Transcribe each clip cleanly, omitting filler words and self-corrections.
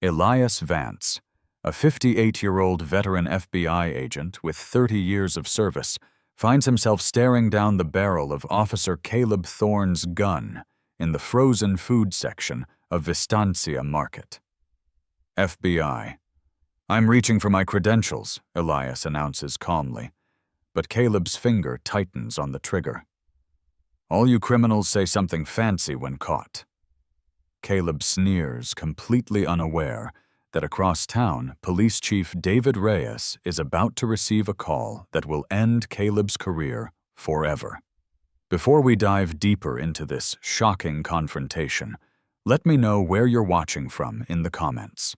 Elias Vance, a 58-year-old veteran FBI agent with 30 years of service, finds himself staring down the barrel of Officer Caleb Thorne's gun in the frozen food section of Vistancia Market. FBI. "I'm reaching for my credentials," Elias announces calmly, but Caleb's finger tightens on the trigger. "All you criminals say something fancy when caught." Caleb sneers, completely unaware that across town, Police Chief David Reyes is about to receive a call that will end Caleb's career forever. Before we dive deeper into this shocking confrontation, let me know where you're watching from in the comments.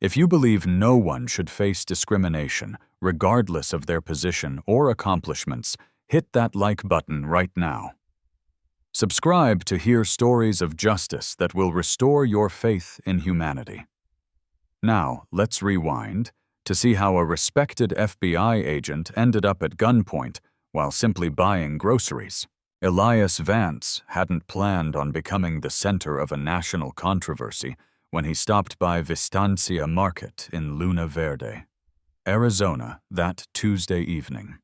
If you believe no one should face discrimination, regardless of their position or accomplishments, hit that like button right now. Subscribe to hear stories of justice that will restore your faith in humanity. Now, let's rewind to see how a respected FBI agent ended up at gunpoint while simply buying groceries. Elias Vance hadn't planned on becoming the center of a national controversy when he stopped by Vistancia Market in Luna Verde, Arizona, that Tuesday evening.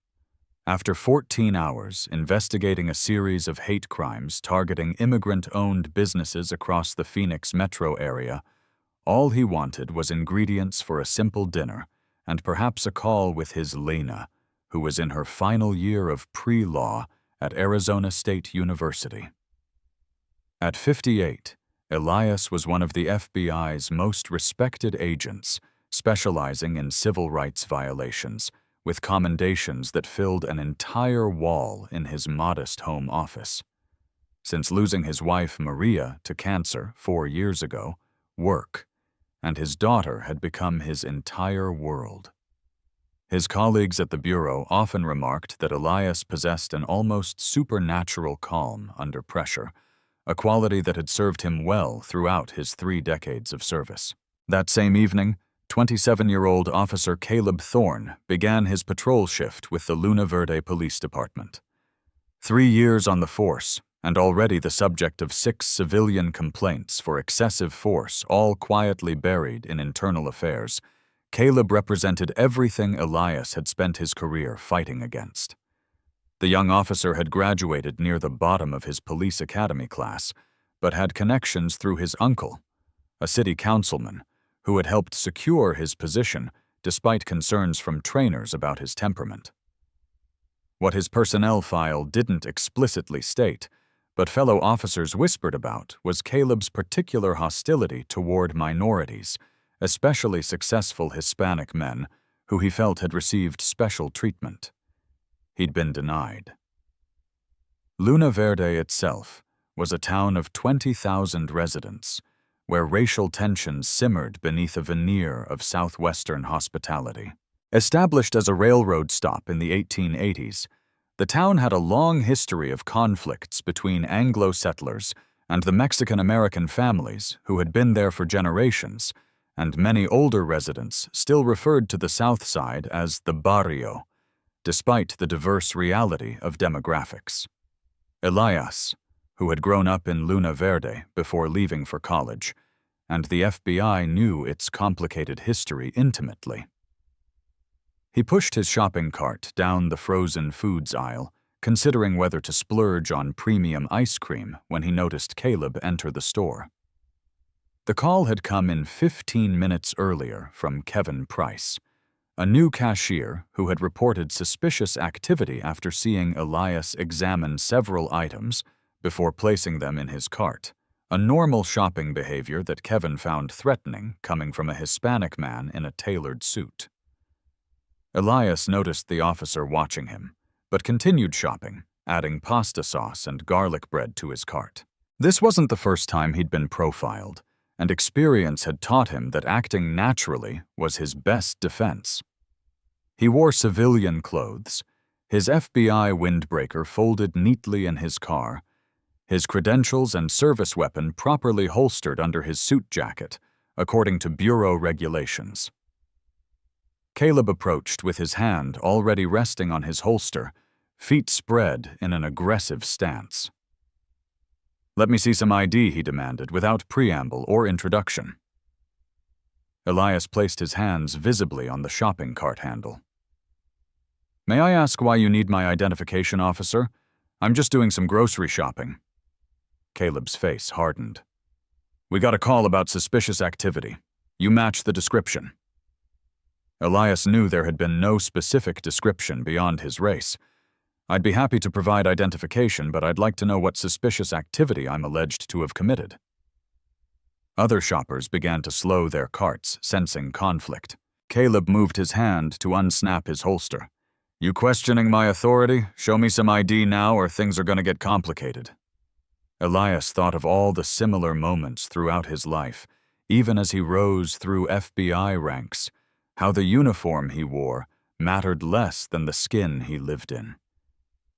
After 14 hours investigating a series of hate crimes targeting immigrant-owned businesses across the Phoenix metro area, all he wanted was ingredients for a simple dinner and perhaps a call with his Lena, who was in her final year of pre-law at Arizona State University. At 58, Elias was one of the FBI's most respected agents, specializing in civil rights violations, with commendations that filled an entire wall in his modest home office. Since losing his wife Maria to cancer 4 years ago, work and his daughter had become his entire world. His colleagues at the Bureau often remarked that Elias possessed an almost supernatural calm under pressure, a quality that had served him well throughout his 3 decades of service. That same evening, 27-year-old Officer Caleb Thorne began his patrol shift with the Luna Verde Police Department. 3 years on the force, and already the subject of 6 civilian complaints for excessive force, all quietly buried in internal affairs, Caleb represented everything Elias had spent his career fighting against. The young officer had graduated near the bottom of his police academy class, but had connections through his uncle, a city councilman, who had helped secure his position despite concerns from trainers about his temperament. What his personnel file didn't explicitly state, but fellow officers whispered about, was Caleb's particular hostility toward minorities, especially successful Hispanic men who he felt had received special treatment. He'd been denied. Luna Verde itself was a town of 20,000 residents, where racial tensions simmered beneath a veneer of southwestern hospitality. Established as a railroad stop in the 1880s, the town had a long history of conflicts between Anglo settlers and the Mexican-American families who had been there for generations, and many older residents still referred to the South Side as the barrio, despite the diverse reality of demographics. Elias, who had grown up in Luna Verde before leaving for college, and the FBI knew its complicated history intimately. He pushed his shopping cart down the frozen foods aisle, considering whether to splurge on premium ice cream when he noticed Caleb enter the store. The call had come in 15 minutes earlier from Kevin Price, a new cashier who had reported suspicious activity after seeing Elias examine several items before placing them in his cart, a normal shopping behavior that Kevin found threatening coming from a Hispanic man in a tailored suit. Elias noticed the officer watching him, but continued shopping, adding pasta sauce and garlic bread to his cart. This wasn't the first time he'd been profiled, and experience had taught him that acting naturally was his best defense. He wore civilian clothes, his FBI windbreaker folded neatly in his car, his credentials and service weapon properly holstered under his suit jacket, according to Bureau regulations. Caleb approached with his hand already resting on his holster, feet spread in an aggressive stance. "Let me see some ID," he demanded, without preamble or introduction. Elias placed his hands visibly on the shopping cart handle. "May I ask why you need my identification, officer? I'm just doing some grocery shopping." Caleb's face hardened. "We got a call about suspicious activity. You match the description." Elias knew there had been no specific description beyond his race. "I'd be happy to provide identification, but I'd like to know what suspicious activity I'm alleged to have committed." Other shoppers began to slow their carts, sensing conflict. Caleb moved his hand to unsnap his holster. "You questioning my authority? Show me some ID now or things are going to get complicated." Elias thought of all the similar moments throughout his life, even as he rose through FBI ranks, how the uniform he wore mattered less than the skin he lived in.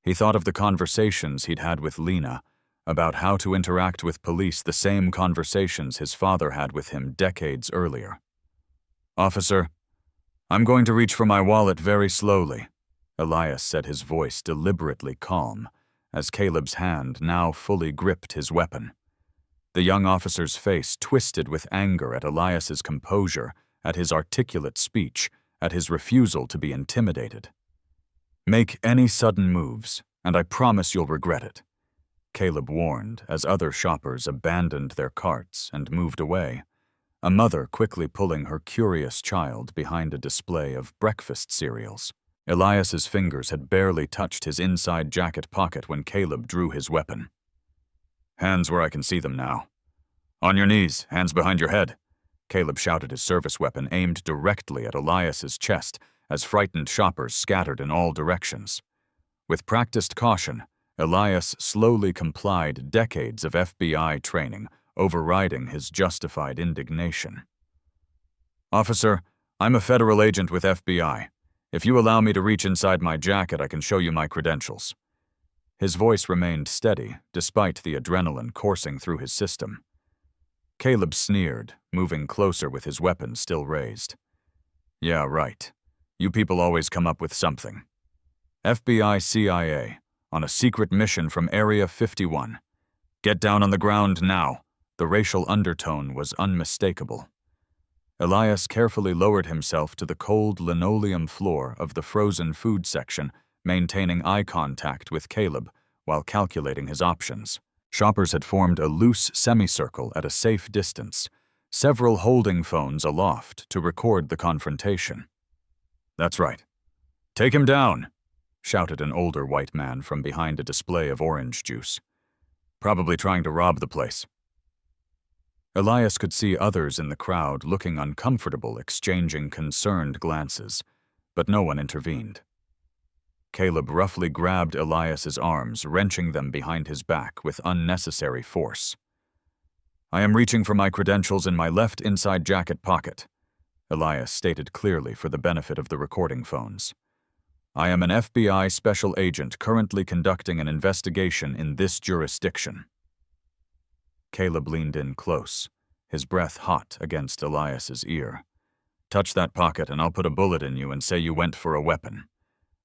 He thought of the conversations he'd had with Lena about how to interact with police, the same conversations his father had with him decades earlier. "Officer, I'm going to reach for my wallet very slowly," Elias said, his voice deliberately calm, as Caleb's hand now fully gripped his weapon. The young officer's face twisted with anger at Elias's composure, at his articulate speech, at his refusal to be intimidated. "Make any sudden moves, and I promise you'll regret it," Caleb warned as other shoppers abandoned their carts and moved away, a mother quickly pulling her curious child behind a display of breakfast cereals. Elias's fingers had barely touched his inside jacket pocket when Caleb drew his weapon. "Hands where I can see them now. On your knees, hands behind your head," Caleb shouted, his service weapon aimed directly at Elias's chest as frightened shoppers scattered in all directions. With practiced caution, Elias slowly complied, decades of FBI training overriding his justified indignation. "Officer, I'm a federal agent with FBI. If you allow me to reach inside my jacket, I can show you my credentials." His voice remained steady, despite the adrenaline coursing through his system. Caleb sneered, moving closer with his weapon still raised. "Yeah, right. You people always come up with something. FBI CIA, on a secret mission from Area 51. Get down on the ground now." The racial undertone was unmistakable. Elias carefully lowered himself to the cold linoleum floor of the frozen food section, maintaining eye contact with Caleb while calculating his options. Shoppers had formed a loose semicircle at a safe distance, several holding phones aloft to record the confrontation. "That's right. Take him down," shouted an older white man from behind a display of orange juice. "Probably trying to rob the place." Elias could see others in the crowd looking uncomfortable, exchanging concerned glances, but no one intervened. Caleb roughly grabbed Elias's arms, wrenching them behind his back with unnecessary force. "I am reaching for my credentials in my left inside jacket pocket," Elias stated clearly for the benefit of the recording phones. "I am an FBI special agent currently conducting an investigation in this jurisdiction." Caleb leaned in close, his breath hot against Elias's ear. "Touch that pocket and I'll put a bullet in you and say you went for a weapon."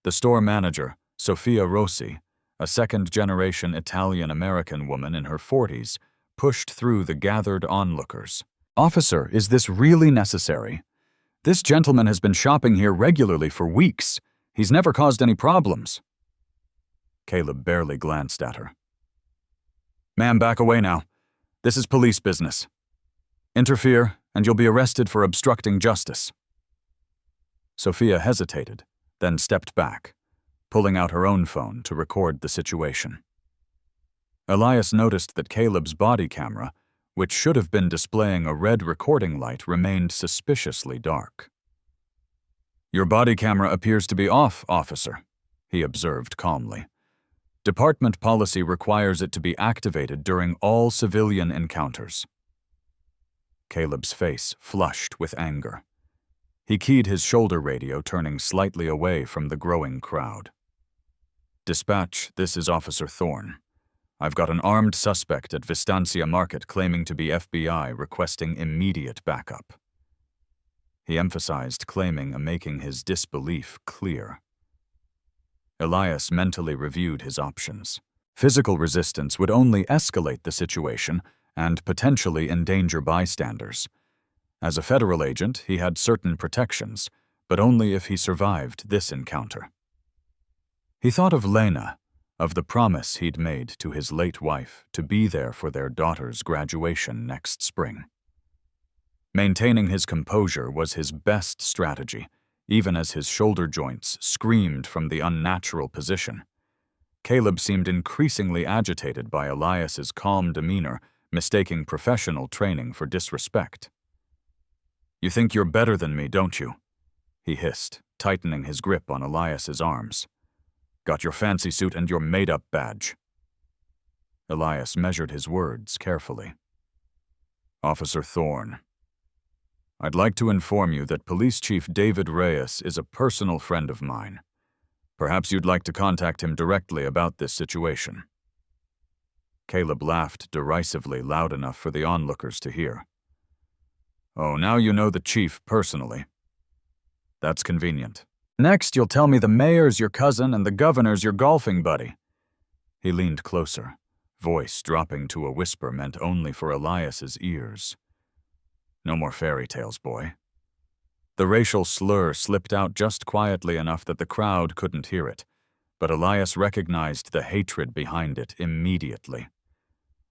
The store manager, Sofia Rossi, a second-generation Italian-American woman in her 40s, pushed through the gathered onlookers. "Officer, is this really necessary? This gentleman has been shopping here regularly for weeks. He's never caused any problems." Caleb barely glanced at her. "Ma'am, back away now. This is police business. Interfere, and you'll be arrested for obstructing justice." Sophia hesitated, then stepped back, pulling out her own phone to record the situation. Elias noticed that Caleb's body camera, which should have been displaying a red recording light, remained suspiciously dark. "Your body camera appears to be off, officer," he observed calmly. "Department policy requires it to be activated during all civilian encounters." Caleb's face flushed with anger. He keyed his shoulder radio, turning slightly away from the growing crowd. "Dispatch, this is Officer Thorne. I've got an armed suspect at Vistancia Market claiming to be FBI, requesting immediate backup." He emphasized claiming, making his disbelief clear. Elias mentally reviewed his options. Physical resistance would only escalate the situation and potentially endanger bystanders. As a federal agent, he had certain protections, but only if he survived this encounter. He thought of Lena, of the promise he'd made to his late wife to be there for their daughter's graduation next spring. Maintaining his composure was his best strategy, even as his shoulder joints screamed from the unnatural position. Caleb seemed increasingly agitated by Elias's calm demeanor, mistaking professional training for disrespect. "You think you're better than me, don't you?" he hissed, tightening his grip on Elias's arms. "Got your fancy suit and your made-up badge." Elias measured his words carefully. "Officer Thorne, I'd like to inform you that Police Chief David Reyes is a personal friend of mine. Perhaps you'd like to contact him directly about this situation." Caleb laughed derisively, loud enough for the onlookers to hear. "Oh, now you know the chief personally. That's convenient. Next, you'll tell me the mayor's your cousin and the governor's your golfing buddy." He leaned closer, voice dropping to a whisper meant only for Elias's ears. "No more fairy tales, boy." The racial slur slipped out just quietly enough that the crowd couldn't hear it, but Elias recognized the hatred behind it immediately.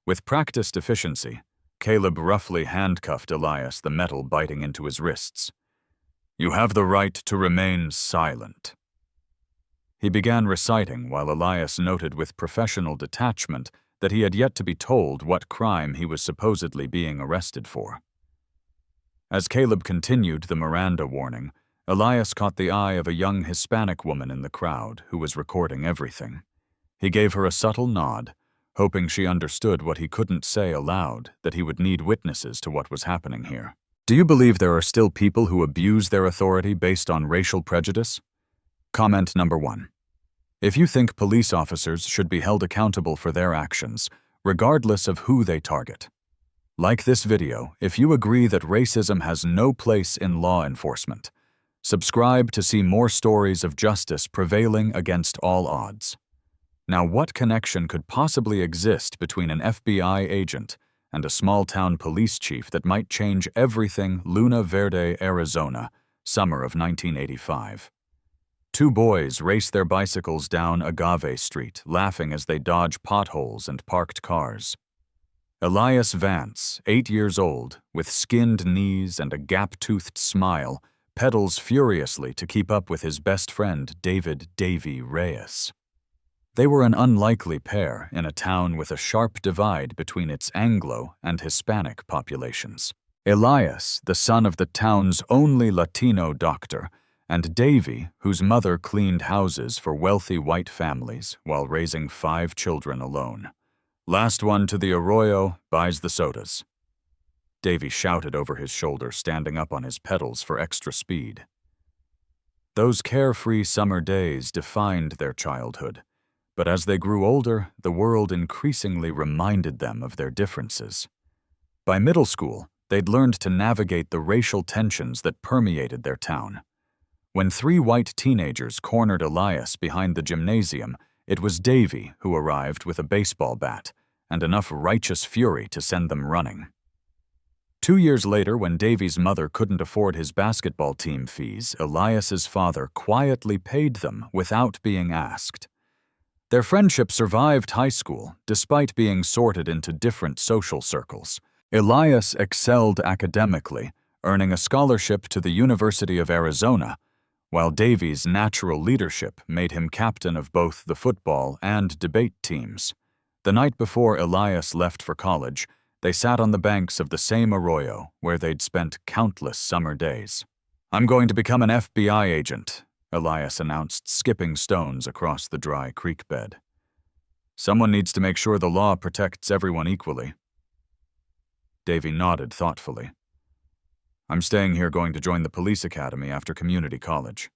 With practiced efficiency, Caleb roughly handcuffed Elias, the metal biting into his wrists. "You have the right to remain silent." He began reciting while Elias noted with professional detachment that he had yet to be told what crime he was supposedly being arrested for. As Caleb continued the Miranda warning, Elias caught the eye of a young Hispanic woman in the crowd who was recording everything. He gave her a subtle nod, hoping she understood what he couldn't say aloud, that he would need witnesses to what was happening here. "Do you believe there are still people who abuse their authority based on racial prejudice?" Comment number 1. If you think police officers should be held accountable for their actions, regardless of who they target. Like this video if you agree that racism has no place in law enforcement. Subscribe to see more stories of justice prevailing against all odds. Now, what connection could possibly exist between an FBI agent and a small-town police chief that might change everything? Luna Verde, Arizona, summer of 1985. Two boys race their bicycles down Agave Street, laughing as they dodge potholes and parked cars. Elias Vance, 8 years old, with skinned knees and a gap-toothed smile, pedals furiously to keep up with his best friend, David "Davy" Reyes. They were an unlikely pair in a town with a sharp divide between its Anglo and Hispanic populations. Elias, the son of the town's only Latino doctor, and Davy, whose mother cleaned houses for wealthy white families while raising 5 children alone. "Last one to the arroyo buys the sodas." Davy shouted over his shoulder, standing up on his pedals for extra speed. Those carefree summer days defined their childhood, but as they grew older, the world increasingly reminded them of their differences. By middle school, they'd learned to navigate the racial tensions that permeated their town. When 3 white teenagers cornered Elias behind the gymnasium, it was Davy who arrived with a baseball bat and enough righteous fury to send them running. 2 years later, when Davy's mother couldn't afford his basketball team fees, Elias's father quietly paid them without being asked. Their friendship survived high school, despite being sorted into different social circles. Elias excelled academically, earning a scholarship to the University of Arizona, while Davy's natural leadership made him captain of both the football and debate teams. The night before Elias left for college, they sat on the banks of the same arroyo where they'd spent countless summer days. "I'm going to become an FBI agent," Elias announced, skipping stones across the dry creek bed. "Someone needs to make sure the law protects everyone equally." Davy nodded thoughtfully. "I'm staying here, going to join the police academy after community college."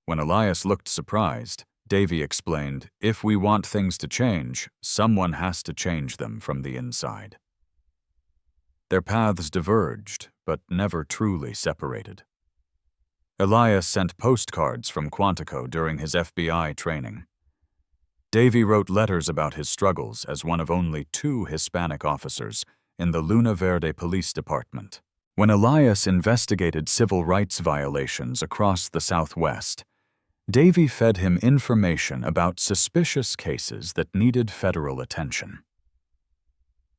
When Elias looked surprised, Davy explained, "If we want things to change, someone has to change them from the inside." Their paths diverged, but never truly separated. Elias sent postcards from Quantico during his FBI training. Davy wrote letters about his struggles as one of only 2 Hispanic officers in the Luna Verde Police Department. When Elias investigated civil rights violations across the Southwest, Davy fed him information about suspicious cases that needed federal attention.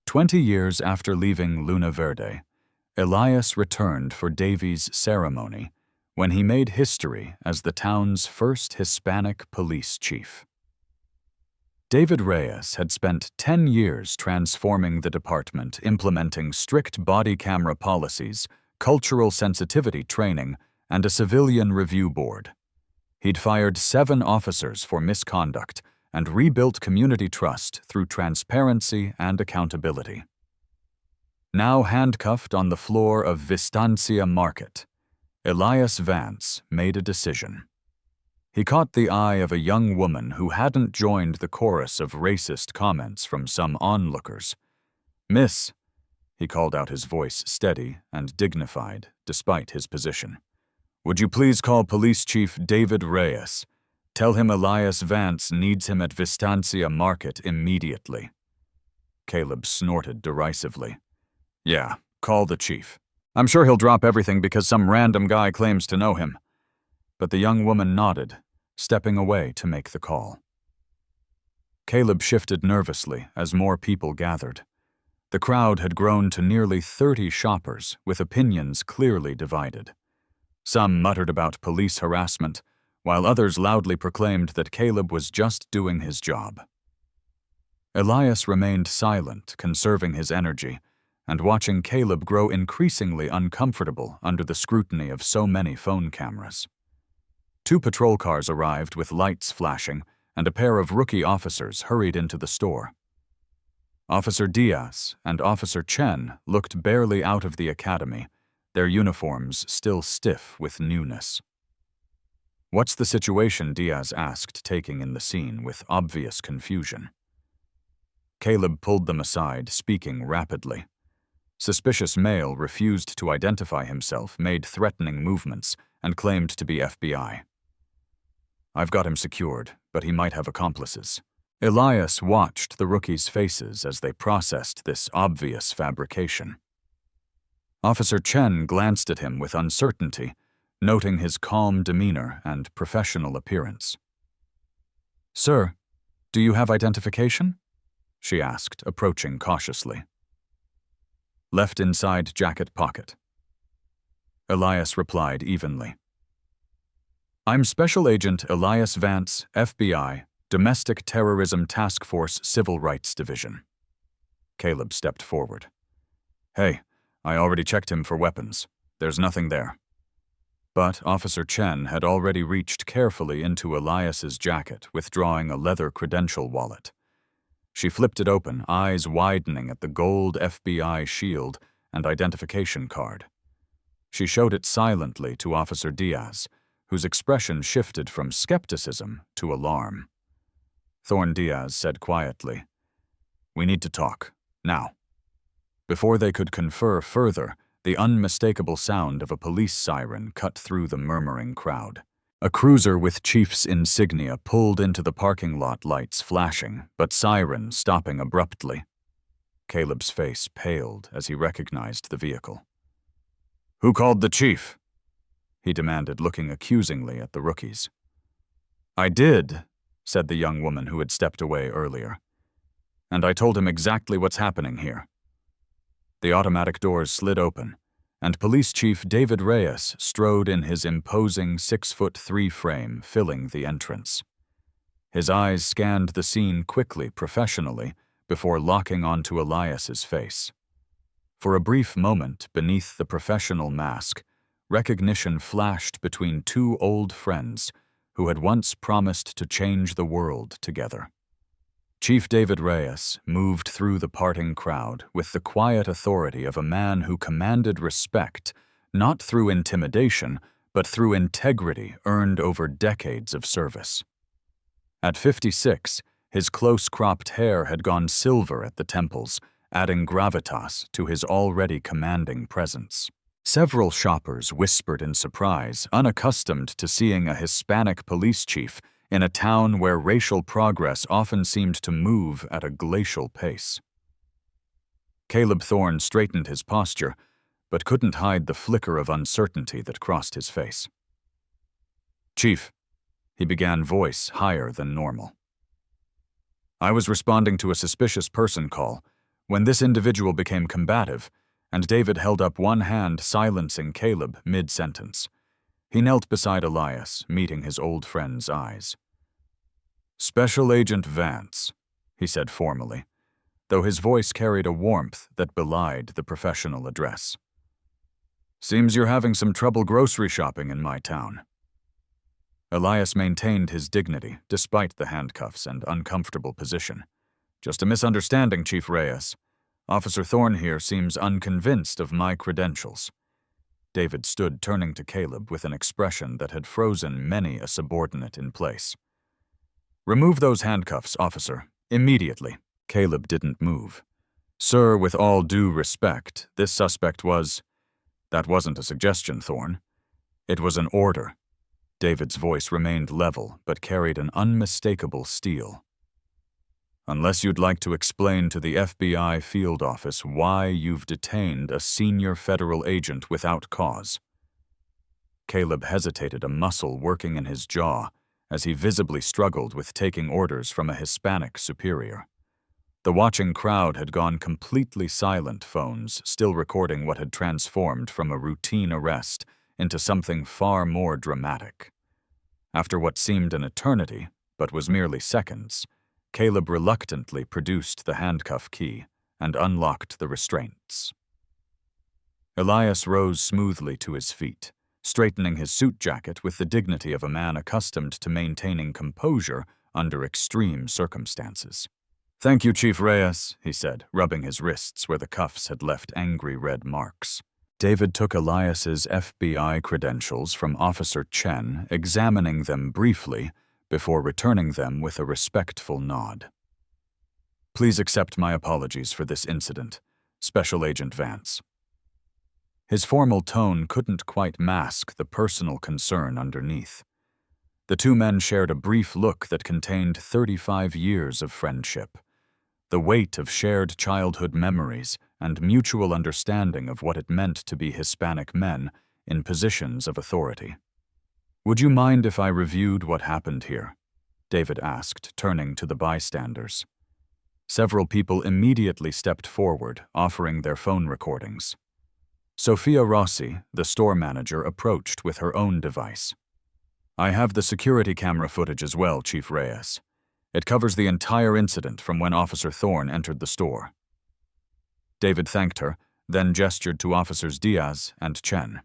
20 years after leaving Luna Verde, Elias returned for Davy's ceremony when he made history as the town's first Hispanic police chief. David Reyes had spent 10 years transforming the department, implementing strict body camera policies, cultural sensitivity training, and a civilian review board. He'd fired 7 officers for misconduct and rebuilt community trust through transparency and accountability. Now handcuffed on the floor of Vistancia Market, Elias Vance made a decision. He caught the eye of a young woman who hadn't joined the chorus of racist comments from some onlookers. "Miss," he called out, his voice steady and dignified despite his position, "would you please call Police Chief David Reyes? Tell him Elias Vance needs him at Vistancia Market immediately." Caleb snorted derisively. "Yeah, call the chief. I'm sure he'll drop everything because some random guy claims to know him." But the young woman nodded, stepping away to make the call. Caleb shifted nervously as more people gathered. The crowd had grown to nearly 30 shoppers, with opinions clearly divided. Some muttered about police harassment, while others loudly proclaimed that Caleb was just doing his job. Elias remained silent, conserving his energy, and watching Caleb grow increasingly uncomfortable under the scrutiny of so many phone cameras. 2 patrol cars arrived with lights flashing, and a pair of rookie officers hurried into the store. Officer Diaz and Officer Chen looked barely out of the academy, their uniforms still stiff with newness. "What's the situation?" Diaz asked, taking in the scene with obvious confusion. Caleb pulled them aside, speaking rapidly. Suspicious male refused to identify himself, made threatening movements, and claimed to be FBI. "I've got him secured, but he might have accomplices." Elias watched the rookies' faces as they processed this obvious fabrication. Officer Chen glanced at him with uncertainty, noting his calm demeanor and professional appearance. "Sir, do you have identification?" she asked, approaching cautiously. "Left inside jacket pocket." Elias replied evenly. "I'm Special Agent Elias Vance, FBI, Domestic Terrorism Task Force Civil Rights Division." Caleb stepped forward. "Hey, I already checked him for weapons. There's nothing there." But Officer Chen had already reached carefully into Elias's jacket, withdrawing a leather credential wallet. She flipped it open, eyes widening at the gold FBI shield and identification card. She showed it silently to Officer Diaz, whose expression shifted from skepticism to alarm. Thorne Diaz said quietly, "We need to talk, now." Before they could confer further, the unmistakable sound of a police siren cut through the murmuring crowd. A cruiser with chief's insignia pulled into the parking lot, lights flashing, but siren stopping abruptly. Caleb's face paled as he recognized the vehicle. "Who called the chief?" he demanded, looking accusingly at the rookies. "I did," said the young woman who had stepped away earlier. "And I told him exactly what's happening here." The automatic doors slid open, and Police Chief David Reyes strode in his imposing 6'3" frame, filling the entrance. His eyes scanned the scene quickly, professionally, before locking onto Elias's face. For a brief moment, beneath the professional mask, recognition flashed between 2 old friends who had once promised to change the world together. Chief David Reyes moved through the parting crowd with the quiet authority of a man who commanded respect, not through intimidation, but through integrity earned over decades of service. At 56, his close-cropped hair had gone silver at the temples, adding gravitas to his already commanding presence. Several shoppers whispered in surprise, unaccustomed to seeing a Hispanic police chief in a town where racial progress often seemed to move at a glacial pace. Caleb Thorne straightened his posture, but couldn't hide the flicker of uncertainty that crossed his face. "Chief," he began, voice higher than normal. "I was responding to a suspicious person call when this individual became combative, and David held up one hand, silencing Caleb mid-sentence. He knelt beside Elias, meeting his old friend's eyes. "Special Agent Vance," he said formally, though his voice carried a warmth that belied the professional address. "Seems you're having some trouble grocery shopping in my town." Elias maintained his dignity despite the handcuffs and uncomfortable position. "Just a misunderstanding, Chief Reyes. Officer Thorne here seems unconvinced of my credentials." David stood, turning to Caleb with an expression that had frozen many a subordinate in place. "Remove those handcuffs, officer, immediately." Caleb didn't move. "Sir, with all due respect, this suspect was—" "That wasn't a suggestion, Thorne. It was an order." David's voice remained level, but carried an unmistakable steel. "Unless you'd like to explain to the FBI field office why you've detained a senior federal agent without cause." Caleb hesitated, a muscle working in his jaw, as he visibly struggled with taking orders from a Hispanic superior. The watching crowd had gone completely silent, phones still recording what had transformed from a routine arrest into something far more dramatic. After what seemed an eternity, but was merely seconds, Caleb reluctantly produced the handcuff key and unlocked the restraints. Elias rose smoothly to his feet, straightening his suit jacket with the dignity of a man accustomed to maintaining composure under extreme circumstances. "Thank you, Chief Reyes," he said, rubbing his wrists where the cuffs had left angry red marks. David took Elias's FBI credentials from Officer Chen, examining them briefly before returning them with a respectful nod. "Please accept my apologies for this incident, Special Agent Vance." His formal tone couldn't quite mask the personal concern underneath. The two men shared a brief look that contained 35 years of friendship, the weight of shared childhood memories and mutual understanding of what it meant to be Hispanic men in positions of authority. "Would you mind if I reviewed what happened here?" David asked, turning to the bystanders. Several people immediately stepped forward, offering their phone recordings. Sophia Rossi, the store manager, approached with her own device. "I have the security camera footage as well, Chief Reyes. It covers the entire incident from when Officer Thorne entered the store." David thanked her, then gestured to Officers Diaz and Chen.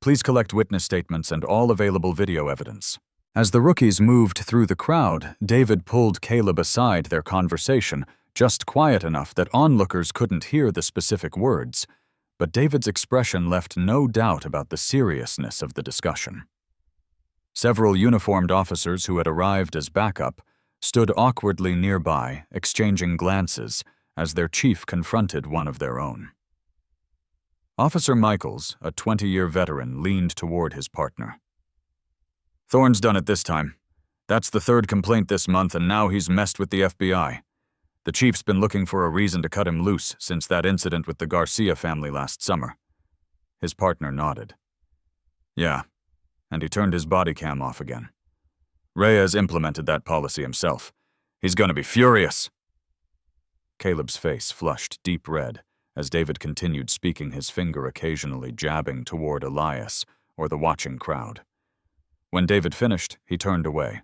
"Please collect witness statements and all available video evidence." As the rookies moved through the crowd, David pulled Caleb aside their conversation, just quiet enough that onlookers couldn't hear the specific words, but David's expression left no doubt about the seriousness of the discussion. Several uniformed officers who had arrived as backup stood awkwardly nearby, exchanging glances as their chief confronted one of their own. Officer Michaels, a 20-year veteran, leaned toward his partner. "Thorne's done it this time. That's the third complaint this month, and now he's messed with the FBI. The chief's been looking for a reason to cut him loose since that incident with the Garcia family last summer." His partner nodded. "Yeah, and he turned his body cam off again. Reyes implemented that policy himself. He's gonna be furious." Caleb's face flushed deep red as David continued speaking, his finger occasionally jabbing toward Elias or the watching crowd. When David finished, he turned away,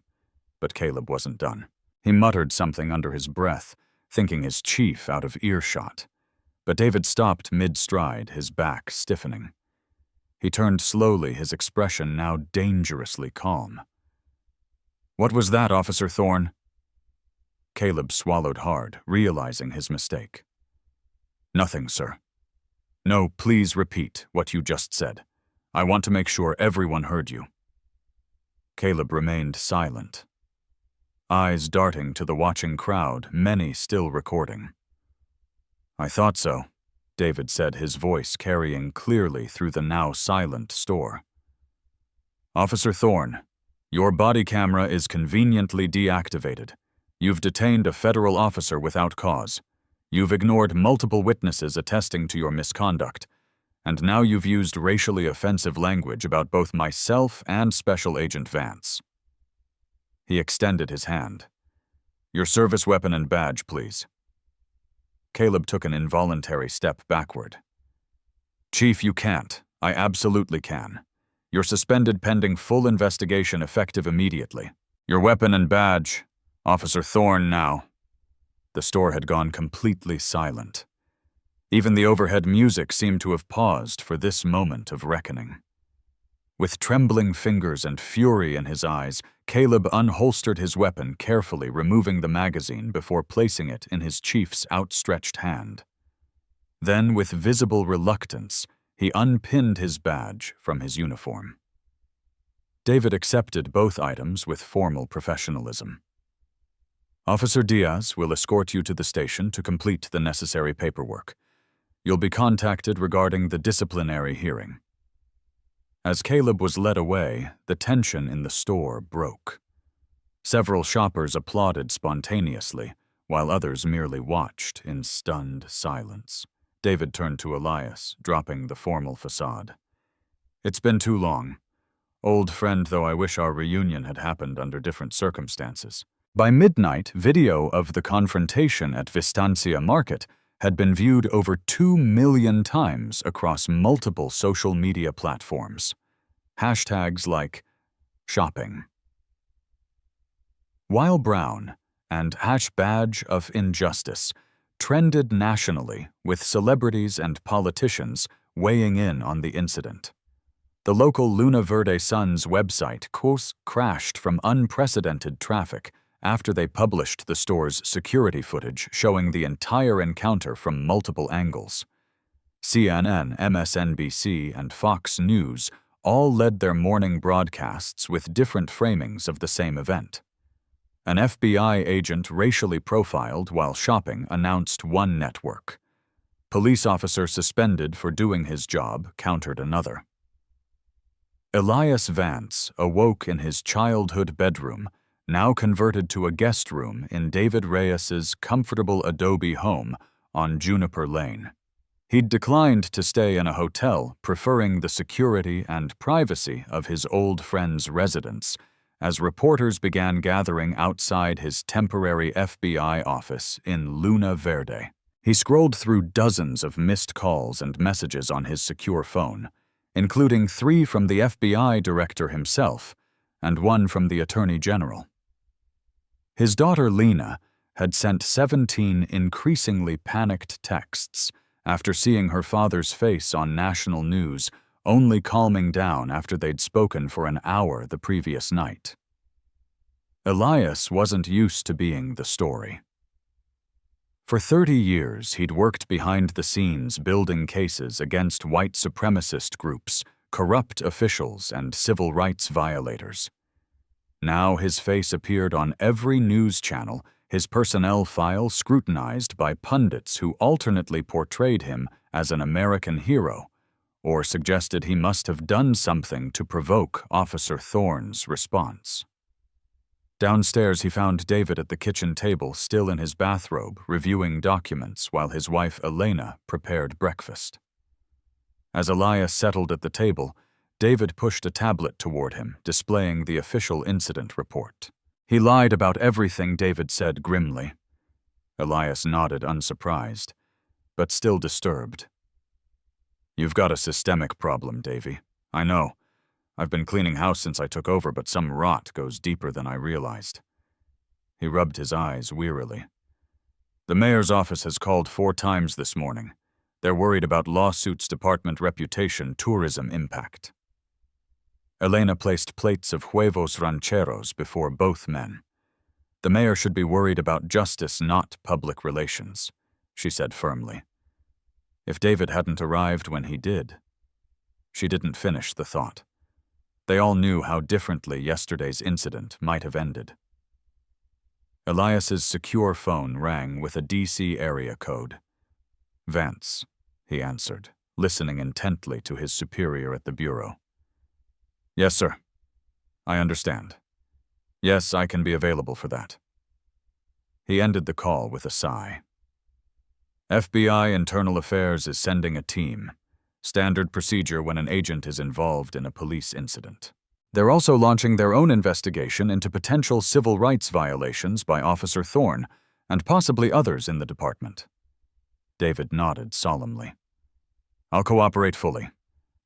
but Caleb wasn't done. He muttered something under his breath, thinking his chief out of earshot, but David stopped mid-stride, his back stiffening. He turned slowly, his expression now dangerously calm. "What was that, Officer Thorne?" Caleb swallowed hard, realizing his mistake. "Nothing, sir." "No, please repeat what you just said. I want to make sure everyone heard you." Caleb remained silent, eyes darting to the watching crowd, many still recording. "I thought so," David said, his voice carrying clearly through the now silent store. "Officer Thorne, your body camera is conveniently deactivated. You've detained a federal officer without cause. You've ignored multiple witnesses attesting to your misconduct, And now you've used racially offensive language about both myself and Special Agent Vance. He extended his hand. Your service weapon and badge, please. Caleb took an involuntary step backward. Chief, you can't. I absolutely can. You're suspended pending full investigation effective immediately. Your weapon and badge. Officer Thorne now. The store had gone completely silent. Even the overhead music seemed to have paused for this moment of reckoning. With trembling fingers and fury in his eyes, Caleb unholstered his weapon carefully, removing the magazine before placing it in his chief's outstretched hand. Then, with visible reluctance, he unpinned his badge from his uniform. David accepted both items with formal professionalism. Officer Diaz will escort you to the station to complete the necessary paperwork. You'll be contacted regarding the disciplinary hearing. As Caleb was led away, the tension in the store broke. Several shoppers applauded spontaneously, while others merely watched in stunned silence. David turned to Elias, dropping the formal facade. It's been too long. Old friend, though I wish our reunion had happened under different circumstances. By midnight, video of the confrontation at Vistancia Market had been viewed over 2 million times across multiple social media platforms. Hashtags like shopping, While Brown, and #Badge of Injustice trended nationally, with celebrities and politicians weighing in on the incident. The local Luna Verde Sun's website crashed from unprecedented traffic after they published the store's security footage showing the entire encounter from multiple angles. CNN, MSNBC, and Fox News all led their morning broadcasts with different framings of the same event. An FBI agent racially profiled while shopping announced one network. Police officer suspended for doing his job countered another. Elias Vance awoke in his childhood bedroom, now converted to a guest room in David Reyes's comfortable adobe home on Juniper Lane. He'd declined to stay in a hotel, preferring the security and privacy of his old friend's residence, as reporters began gathering outside his temporary FBI office in Luna Verde. He scrolled through dozens of missed calls and messages on his secure phone, including 3 from the FBI director himself and 1 from the Attorney General. His daughter Lena had sent 17 increasingly panicked texts after seeing her father's face on national news, only calming down after they'd spoken for an hour the previous night. Elias wasn't used to being the story. For 30 years, he'd worked behind the scenes building cases against white supremacist groups, corrupt officials, and civil rights violators. Now his face appeared on every news channel, his personnel file scrutinized by pundits who alternately portrayed him as an American hero or suggested he must have done something to provoke Officer Thorne's response. Downstairs, he found David at the kitchen table, still in his bathrobe, reviewing documents while his wife Elena prepared breakfast. As Elias settled at the table, David pushed a tablet toward him, displaying the official incident report. He lied about everything, David said grimly. Elias nodded, unsurprised, but still disturbed. You've got a systemic problem, Davy. I know. I've been cleaning house since I took over, but some rot goes deeper than I realized. He rubbed his eyes wearily. The mayor's office has called 4 times this morning. They're worried about lawsuits, department reputation, tourism impact. Elena placed plates of huevos rancheros before both men. The mayor should be worried about justice, not public relations, she said firmly. If David hadn't arrived when he did. She didn't finish the thought. They all knew how differently yesterday's incident might have ended. Elias's secure phone rang with a DC area code. Vance, he answered, listening intently to his superior at the bureau. Yes, sir. I understand. Yes, I can be available for that. He ended the call with a sigh. FBI Internal Affairs is sending a team. standard procedure when an agent is involved in a police incident. They're also launching their own investigation into potential civil rights violations by Officer Thorne and possibly others in the department. David nodded solemnly. I'll cooperate fully.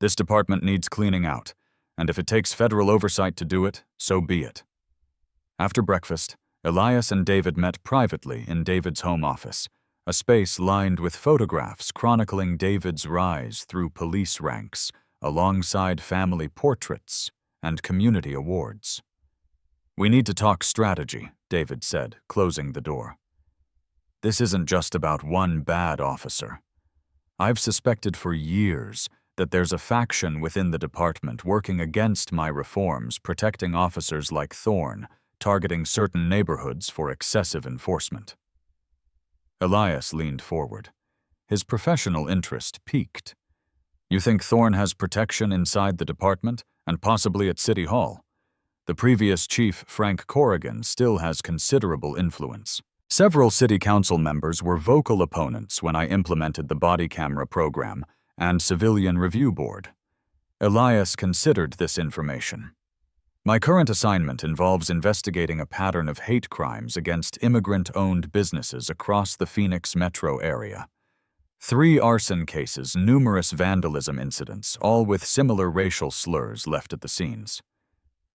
This department needs cleaning out, and if it takes federal oversight to do it, so be it. After breakfast, Elias and David met privately in David's home office, a space lined with photographs chronicling David's rise through police ranks, alongside family portraits and community awards. We need to talk strategy, David said, closing the door. This isn't just about one bad officer. I've suspected for years that there's a faction within the department working against my reforms, protecting officers like Thorne, targeting certain neighborhoods for excessive enforcement. Elias leaned forward. His professional interest piqued. You think Thorne has protection inside the department and possibly at City Hall? The previous chief, Frank Corrigan, still has considerable influence. Several city council members were vocal opponents when I implemented the body camera program and civilian review board. Elias considered this information. My current assignment involves investigating a pattern of hate crimes against immigrant-owned businesses across the Phoenix metro area. 3 arson cases, numerous vandalism incidents, all with similar racial slurs left at the scenes.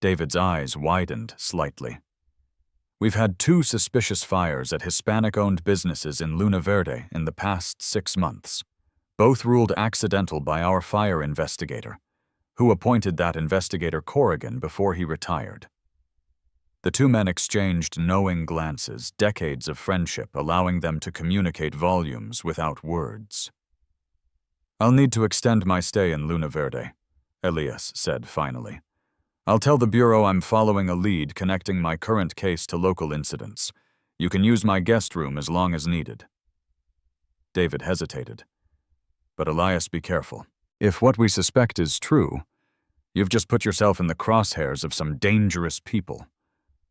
David's eyes widened slightly. We've had 2 suspicious fires at Hispanic-owned businesses in Luna Verde in the past 6 months, both ruled accidental by our fire investigator, who appointed that investigator Corrigan before he retired. The 2 men exchanged knowing glances, decades of friendship allowing them to communicate volumes without words. I'll need to extend my stay in Luna Verde, Elias said finally. I'll tell the Bureau I'm following a lead connecting my current case to local incidents. You can use my guest room as long as needed. David hesitated. But Elias, be careful. If what we suspect is true, you've just put yourself in the crosshairs of some dangerous people.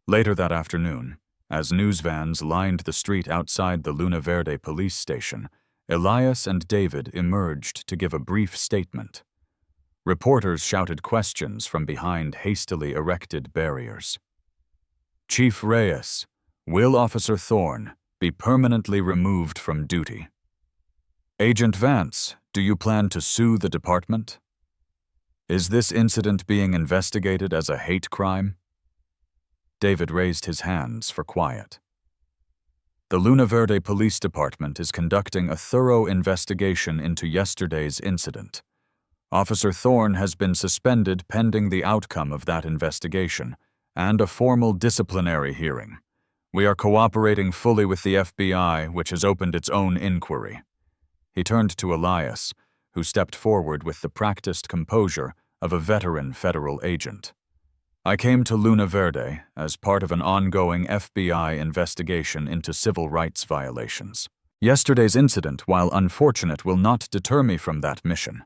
Later that afternoon, as news vans lined the street outside the Luna Verde police station, Elias and David emerged to give a brief statement. Reporters shouted questions from behind hastily erected barriers. Chief Reyes, will Officer Thorne be permanently removed from duty? Agent Vance, do you plan to sue the department? Is this incident being investigated as a hate crime? David raised his hands for quiet. The Luna Verde Police Department is conducting a thorough investigation into yesterday's incident. Officer Thorne has been suspended pending the outcome of that investigation and a formal disciplinary hearing. We are cooperating fully with the FBI, which has opened its own inquiry. He turned to Elias, who stepped forward with the practiced composure of a veteran federal agent. I came to Luna Verde as part of an ongoing FBI investigation into civil rights violations. Yesterday's incident, while unfortunate, will not deter me from that mission.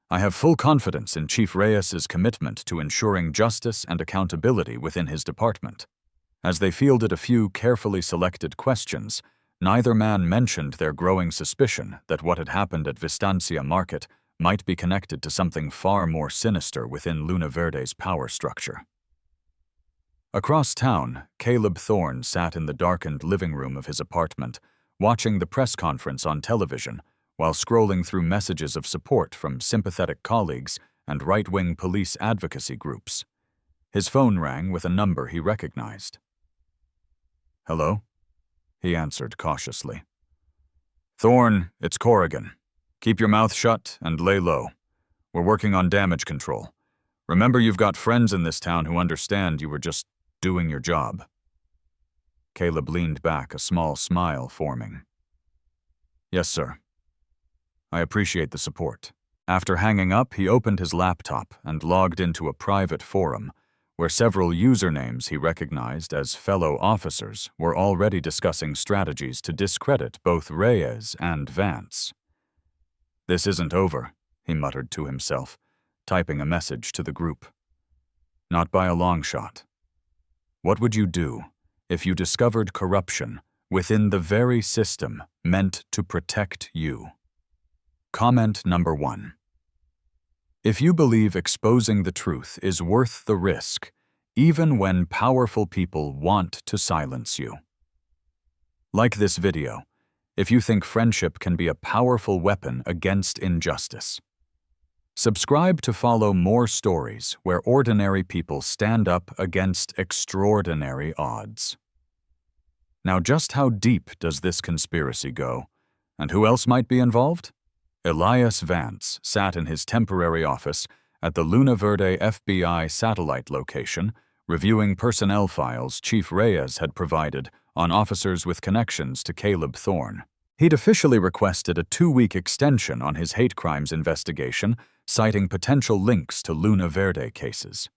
I have full confidence in Chief Reyes's commitment to ensuring justice and accountability within his department. As they fielded a few carefully selected questions, neither man mentioned their growing suspicion that what had happened at Vistancia Market might be connected to something far more sinister within Luna Verde's power structure. Across town, Caleb Thorne sat in the darkened living room of his apartment, watching the press conference on television, while scrolling through messages of support from sympathetic colleagues and right-wing police advocacy groups. His phone rang with a number he recognized. Hello? He answered cautiously. Thorne, it's Corrigan. Keep your mouth shut and lay low. We're working on damage control. Remember, you've got friends in this town who understand you were just doing your job. Caleb leaned back, a small smile forming. Yes, sir. I appreciate the support. After hanging up, he opened his laptop and logged into a private forum where several usernames he recognized as fellow officers were already discussing strategies to discredit both Reyes and Vance. This isn't over, he muttered to himself, typing a message to the group. Not by a long shot. What would you do if you discovered corruption within the very system meant to protect you? Comment number 1. If you believe exposing the truth is worth the risk, even when powerful people want to silence you. Like this video, if you think friendship can be a powerful weapon against injustice. Subscribe to follow more stories where ordinary people stand up against extraordinary odds. Now, just how deep does this conspiracy go? And who else might be involved? Elias Vance sat in his temporary office at the Luna Verde FBI satellite location, reviewing personnel files Chief Reyes had provided on officers with connections to Caleb Thorne. He'd officially requested a 2-week extension on his hate crimes investigation, citing potential links to Luna Verde cases.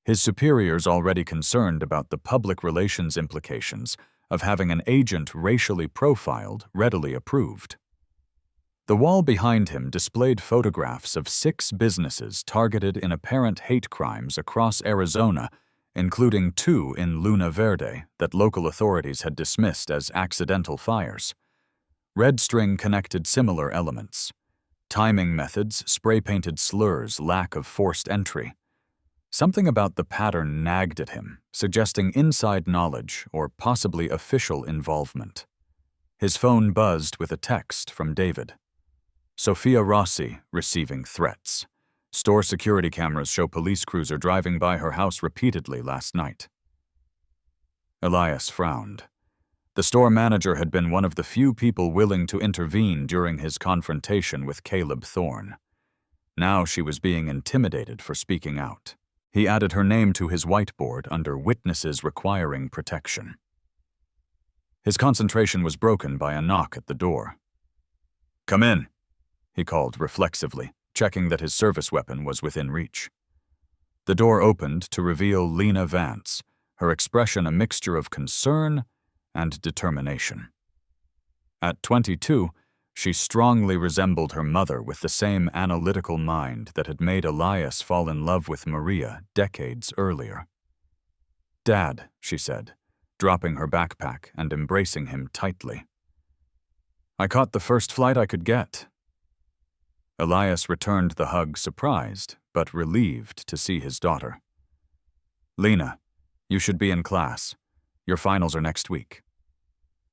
His superiors, already concerned about the public relations implications of having an agent racially profiled, readily approved. The wall behind him displayed photographs of 6 businesses targeted in apparent hate crimes across Arizona, including 2 in Luna Verde that local authorities had dismissed as accidental fires. Red string connected similar elements. Timing methods, spray-painted slurs, lack of forced entry. Something about the pattern nagged at him, suggesting inside knowledge or possibly official involvement. His phone buzzed with a text from David. Sophia Rossi receiving threats. Store security cameras show police cruiser driving by her house repeatedly last night. Elias frowned. The store manager had been one of the few people willing to intervene during his confrontation with Caleb Thorne. Now she was being intimidated for speaking out. He added her name to his whiteboard under witnesses requiring protection. His concentration was broken by a knock at the door. "Come in," he called reflexively, checking that his service weapon was within reach. The door opened to reveal Lena Vance, her expression a mixture of concern and determination. At 22, she strongly resembled her mother with the same analytical mind that had made Elias fall in love with Maria decades earlier. "Dad," she said, dropping her backpack and embracing him tightly. "I caught the first flight I could get." Elias returned the hug surprised, but relieved to see his daughter. "Lena, you should be in class. Your finals are next week."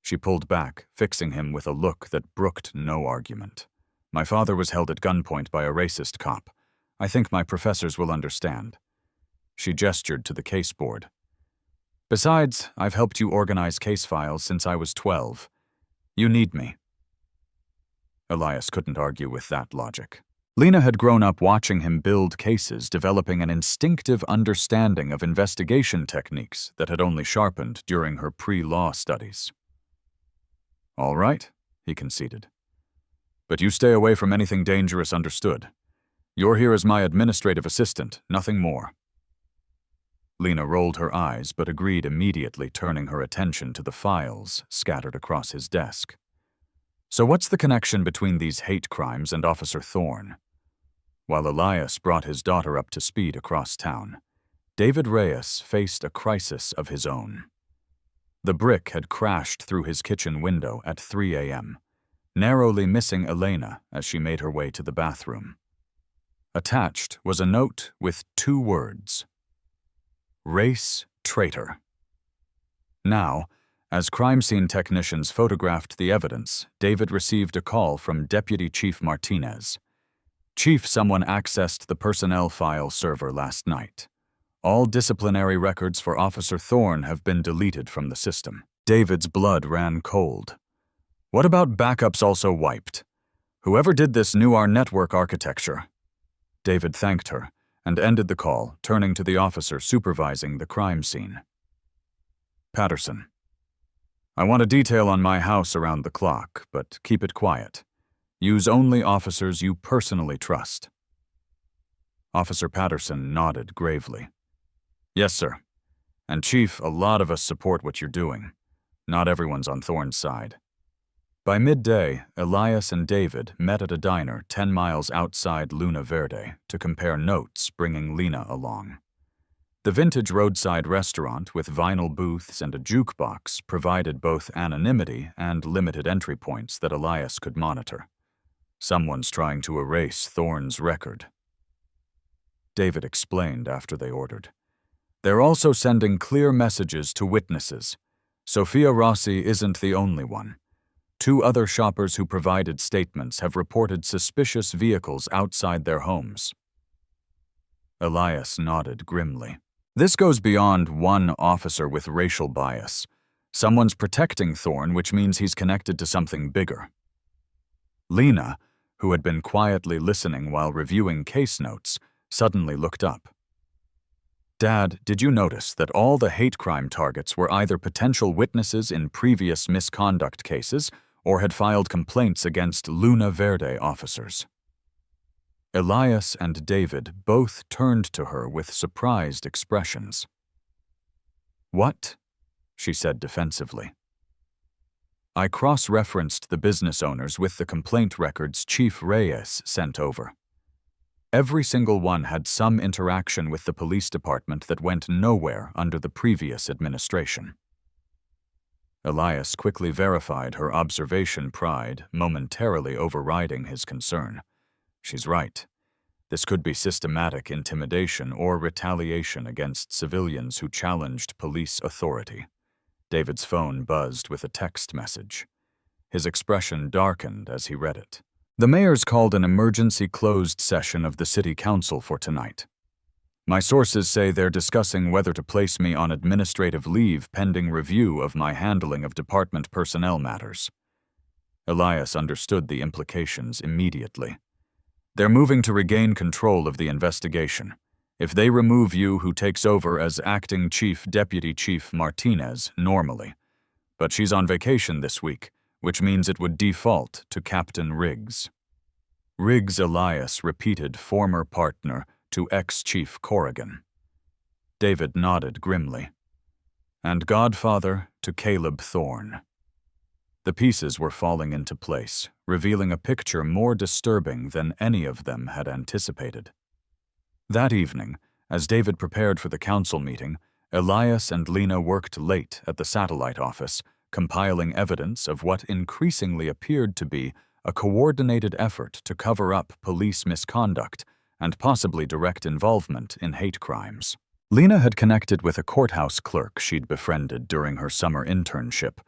She pulled back, fixing him with a look that brooked no argument. "My father was held at gunpoint by a racist cop. I think my professors will understand." She gestured to the caseboard. "Besides, I've helped you organize case files since I was 12. You need me." Elias couldn't argue with that logic. Lena had grown up watching him build cases, developing an instinctive understanding of investigation techniques that had only sharpened during her pre-law studies. "All right," he conceded. "But you stay away from anything dangerous, understood? You're here as my administrative assistant, nothing more." Lena rolled her eyes but agreed immediately, turning her attention to the files scattered across his desk. "So what's the connection between these hate crimes and Officer Thorne?" While Elias brought his daughter up to speed across town, David Reyes faced a crisis of his own. The brick had crashed through his kitchen window at 3 a.m., narrowly missing Elena as she made her way to the bathroom. Attached was a note with 2 words: "Race traitor." Now, as crime scene technicians photographed the evidence, David received a call from Deputy Chief Martinez. "Chief, someone accessed the personnel file server last night. All disciplinary records for Officer Thorne have been deleted from the system." David's blood ran cold. "What about backups also wiped? Whoever did this knew our network architecture." David thanked her and ended the call, turning to the officer supervising the crime scene. "Patterson, I want a detail on my house around the clock, but keep it quiet. Use only officers you personally trust." Officer Patterson nodded gravely. "Yes, sir. And Chief, a lot of us support what you're doing. Not everyone's on Thorne's side." By midday, Elias and David met at a diner 10 miles outside Luna Verde to compare notes, bringing Lena along. The vintage roadside restaurant with vinyl booths and a jukebox provided both anonymity and limited entry points that Elias could monitor. Someone's trying to erase Thorne's record. David explained after they ordered. "They're also sending clear messages to witnesses. Sophia Rossi isn't the only one. 2 other shoppers who provided statements have reported suspicious vehicles outside their homes." Elias nodded grimly. "This goes beyond one officer with racial bias. Someone's protecting Thorne, which means he's connected to something bigger." Lena, who had been quietly listening while reviewing case notes, suddenly looked up. "Dad, did you notice that all the hate crime targets were either potential witnesses in previous misconduct cases or had filed complaints against Luna Verde officers?" Elias and David both turned to her with surprised expressions. "What?" she said defensively. "I cross-referenced the business owners with the complaint records Chief Reyes sent over. Every single one had some interaction with the police department that went nowhere under the previous administration." Elias quickly verified her observation pride, momentarily overriding his concern. "She's right. This could be systematic intimidation or retaliation against civilians who challenged police authority." David's phone buzzed with a text message. His expression darkened as he read it. "The mayor's called an emergency closed session of the city council for tonight. My sources say they're discussing whether to place me on administrative leave pending review of my handling of department personnel matters." Elias understood the implications immediately. "They're moving to regain control of the investigation. If they remove you, who takes over as acting chief deputy chief Martinez normally. But she's on vacation this week, which means it would default to Captain Riggs." Riggs Elias repeated former partner to ex-Chief Corrigan. David nodded grimly. "And godfather to Caleb Thorne." The pieces were falling into place, revealing a picture more disturbing than any of them had anticipated. That evening, as David prepared for the council meeting, Elias and Lena worked late at the satellite office, compiling evidence of what increasingly appeared to be a coordinated effort to cover up police misconduct and possibly direct involvement in hate crimes. Lena had connected with a courthouse clerk she'd befriended during her summer internship,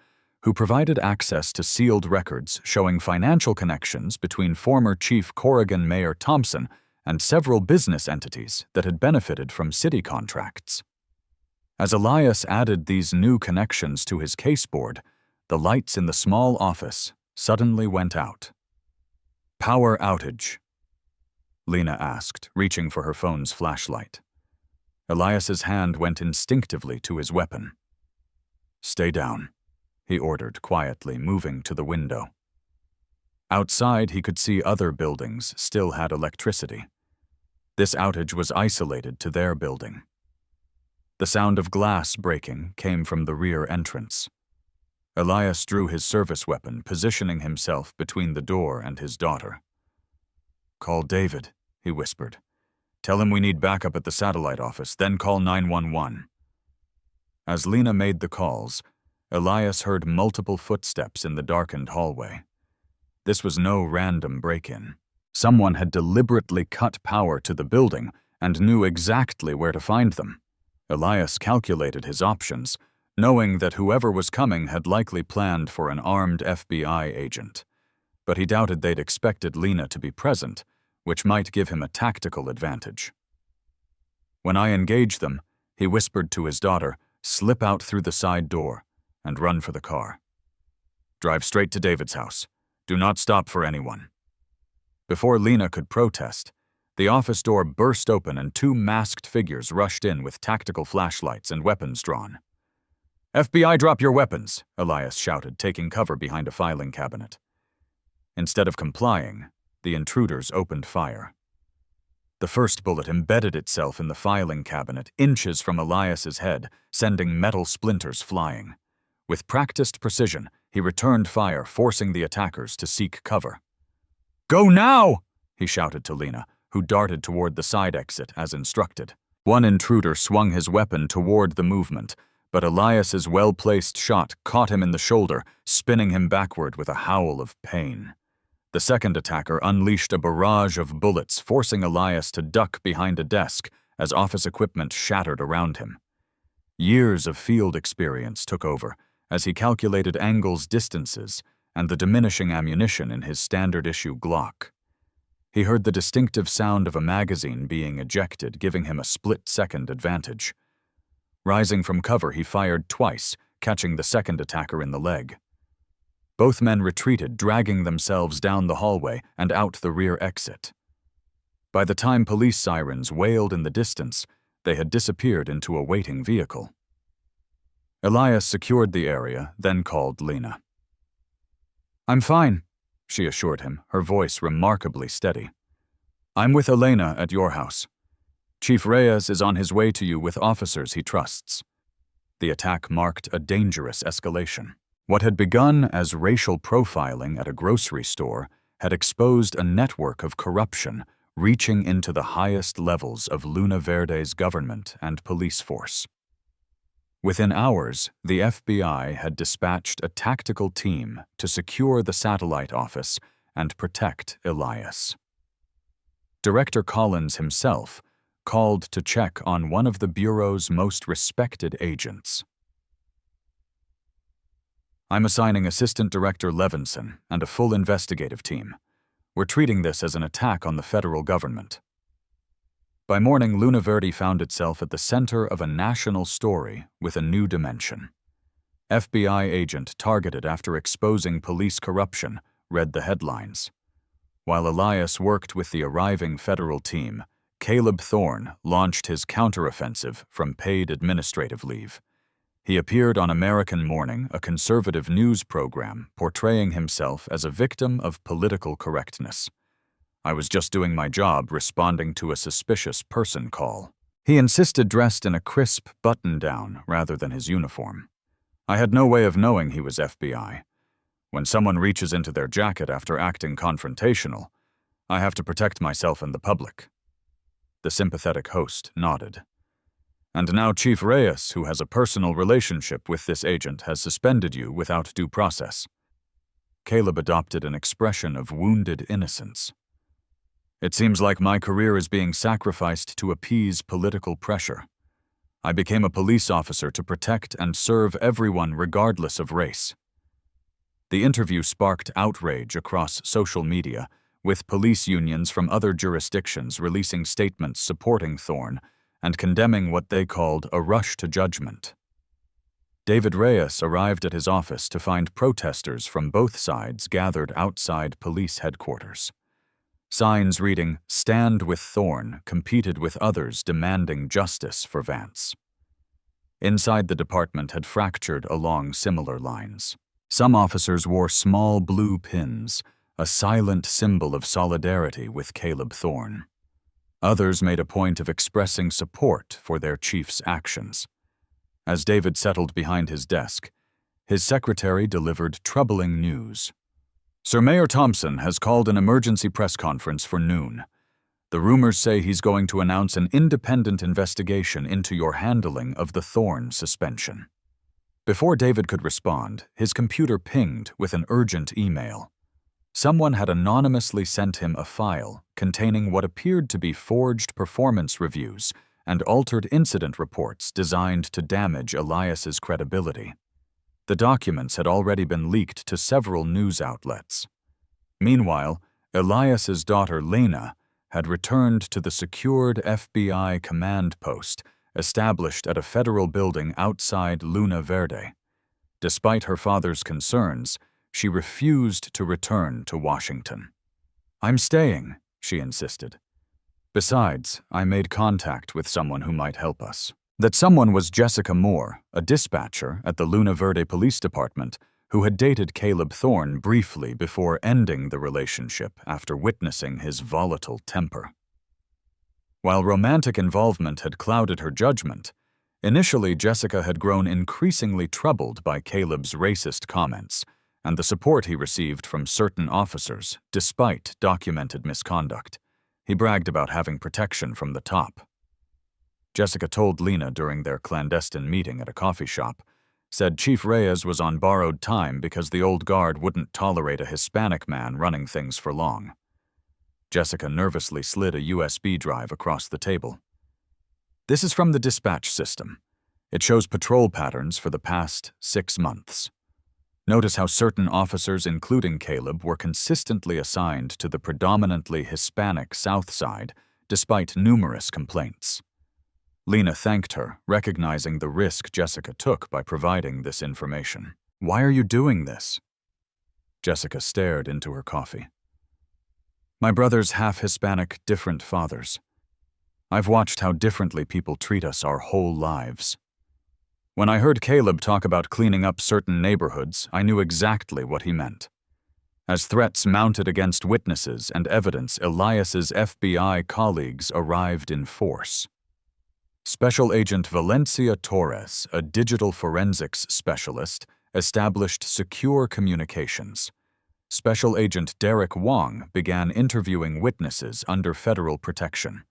who provided access to sealed records showing financial connections between former Chief Corrigan Mayor Thompson and several business entities that had benefited from city contracts. As Elias added these new connections to his caseboard, the lights in the small office suddenly went out. "Power outage?" Lena asked, reaching for her phone's flashlight. Elias's hand went instinctively to his weapon. "Stay down," he ordered quietly, moving to the window. Outside, he could see other buildings still had electricity. This outage was isolated to their building. The sound of glass breaking came from the rear entrance. Elias drew his service weapon, positioning himself between the door and his daughter. "Call David," he whispered. "Tell him we need backup at the satellite office, then call 911. As Lena made the calls, Elias heard multiple footsteps in the darkened hallway. This was no random break-in. Someone had deliberately cut power to the building and knew exactly where to find them. Elias calculated his options, knowing that whoever was coming had likely planned for an armed FBI agent. But he doubted they'd expected Lena to be present, which might give him a tactical advantage. "When I engage them," he whispered to his daughter, "slip out through the side door and run for the car. Drive straight to David's house. Do not stop for anyone." Before Lena could protest, the office door burst open and 2 masked figures rushed in with tactical flashlights and weapons drawn. "FBI, drop your weapons," Elias shouted, taking cover behind a filing cabinet. Instead of complying, the intruders opened fire. The first bullet embedded itself in the filing cabinet, inches from Elias's head, sending metal splinters flying. With practiced precision, he returned fire, forcing the attackers to seek cover. "Go now!" he shouted to Lena, who darted toward the side exit as instructed. One intruder swung his weapon toward the movement, but Elias's well-placed shot caught him in the shoulder, spinning him backward with a howl of pain. The second attacker unleashed a barrage of bullets, forcing Elias to duck behind a desk as office equipment shattered around him. Years of field experience took over as he calculated angles, distances, and the diminishing ammunition in his standard-issue Glock. He heard the distinctive sound of a magazine being ejected, giving him a split-second advantage. Rising from cover, he fired twice, catching the second attacker in the leg. Both men retreated, dragging themselves down the hallway and out the rear exit. By the time police sirens wailed in the distance, they had disappeared into a waiting vehicle. Elias secured the area, then called Lena. "I'm fine," she assured him, her voice remarkably steady. "I'm with Elena at your house. Chief Reyes is on his way to you with officers he trusts." The attack marked a dangerous escalation. What had begun as racial profiling at a grocery store had exposed a network of corruption reaching into the highest levels of Luna Verde's government and police force. Within hours, the FBI had dispatched a tactical team to secure the satellite office and protect Elias. Director Collins himself called to check on one of the Bureau's most respected agents. "I'm assigning Assistant Director Levinson and a full investigative team. We're treating this as an attack on the federal government." By morning, Luna Verde found itself at the center of a national story with a new dimension. "FBI agent targeted after exposing police corruption," read the headlines. While Elias worked with the arriving federal team, Caleb Thorne launched his counteroffensive from paid administrative leave. He appeared on American Morning, a conservative news program, portraying himself as a victim of political correctness. "I was just doing my job, responding to a suspicious person call," he insisted, dressed in a crisp button-down rather than his uniform. "I had no way of knowing he was FBI. When someone reaches into their jacket after acting confrontational, I have to protect myself and the public." The sympathetic host nodded. "And now Chief Reyes, who has a personal relationship with this agent, has suspended you without due process." Caleb adopted an expression of wounded innocence. "It seems like my career is being sacrificed to appease political pressure. I became a police officer to protect and serve everyone regardless of race." The interview sparked outrage across social media, with police unions from other jurisdictions releasing statements supporting Thorne and condemning what they called a rush to judgment. David Reyes arrived at his office to find protesters from both sides gathered outside police headquarters. Signs reading, "Stand with Thorne," competed with others demanding justice for Vance. Inside the department had fractured along similar lines. Some officers wore small blue pins, a silent symbol of solidarity with Caleb Thorne. Others made a point of expressing support for their chief's actions. As David settled behind his desk, his secretary delivered troubling news. "Sir Mayor Thompson has called an emergency press conference for noon. The rumors say he's going to announce an independent investigation into your handling of the Thorne suspension." Before David could respond, his computer pinged with an urgent email. Someone had anonymously sent him a file containing what appeared to be forged performance reviews and altered incident reports designed to damage Elias's credibility. The documents had already been leaked to several news outlets. Meanwhile, Elias's daughter Lena had returned to the secured FBI command post established at a federal building outside Luna Verde. Despite her father's concerns, she refused to return to Washington. "I'm staying," she insisted. "Besides, I made contact with someone who might help us." That someone was Jessica Moore, a dispatcher at the Luna Verde Police Department, who had dated Caleb Thorne briefly before ending the relationship after witnessing his volatile temper. While romantic involvement had clouded her judgment, initially Jessica had grown increasingly troubled by Caleb's racist comments and the support he received from certain officers, despite documented misconduct. He bragged about having protection from the top. Jessica told Lena during their clandestine meeting at a coffee shop, said Chief Reyes was on borrowed time because the old guard wouldn't tolerate a Hispanic man running things for long. Jessica nervously slid a USB drive across the table. This is from the dispatch system. It shows patrol patterns for the past 6 months. Notice how certain officers, including Caleb, were consistently assigned to the predominantly Hispanic South Side, despite numerous complaints. Lena thanked her, recognizing the risk Jessica took by providing this information. "Why are you doing this?" Jessica stared into her coffee. "My brother's half Hispanic, different fathers. I've watched how differently people treat us our whole lives. When I heard Caleb talk about cleaning up certain neighborhoods, I knew exactly what he meant. As threats mounted against witnesses and evidence, Elias's FBI colleagues arrived in force. Special Agent Valencia Torres, a digital forensics specialist, established secure communications. Special Agent Derek Wong began interviewing witnesses under federal protection.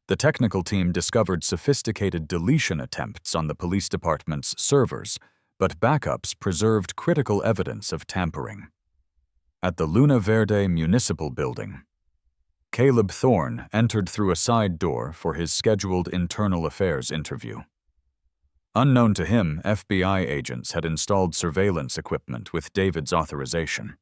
The technical team discovered sophisticated deletion attempts on the police department's servers, but backups preserved critical evidence of tampering. At the Luna Verde Municipal Building, Caleb Thorne entered through a side door for his scheduled internal affairs interview. Unknown to him, FBI agents had installed surveillance equipment with David's authorization.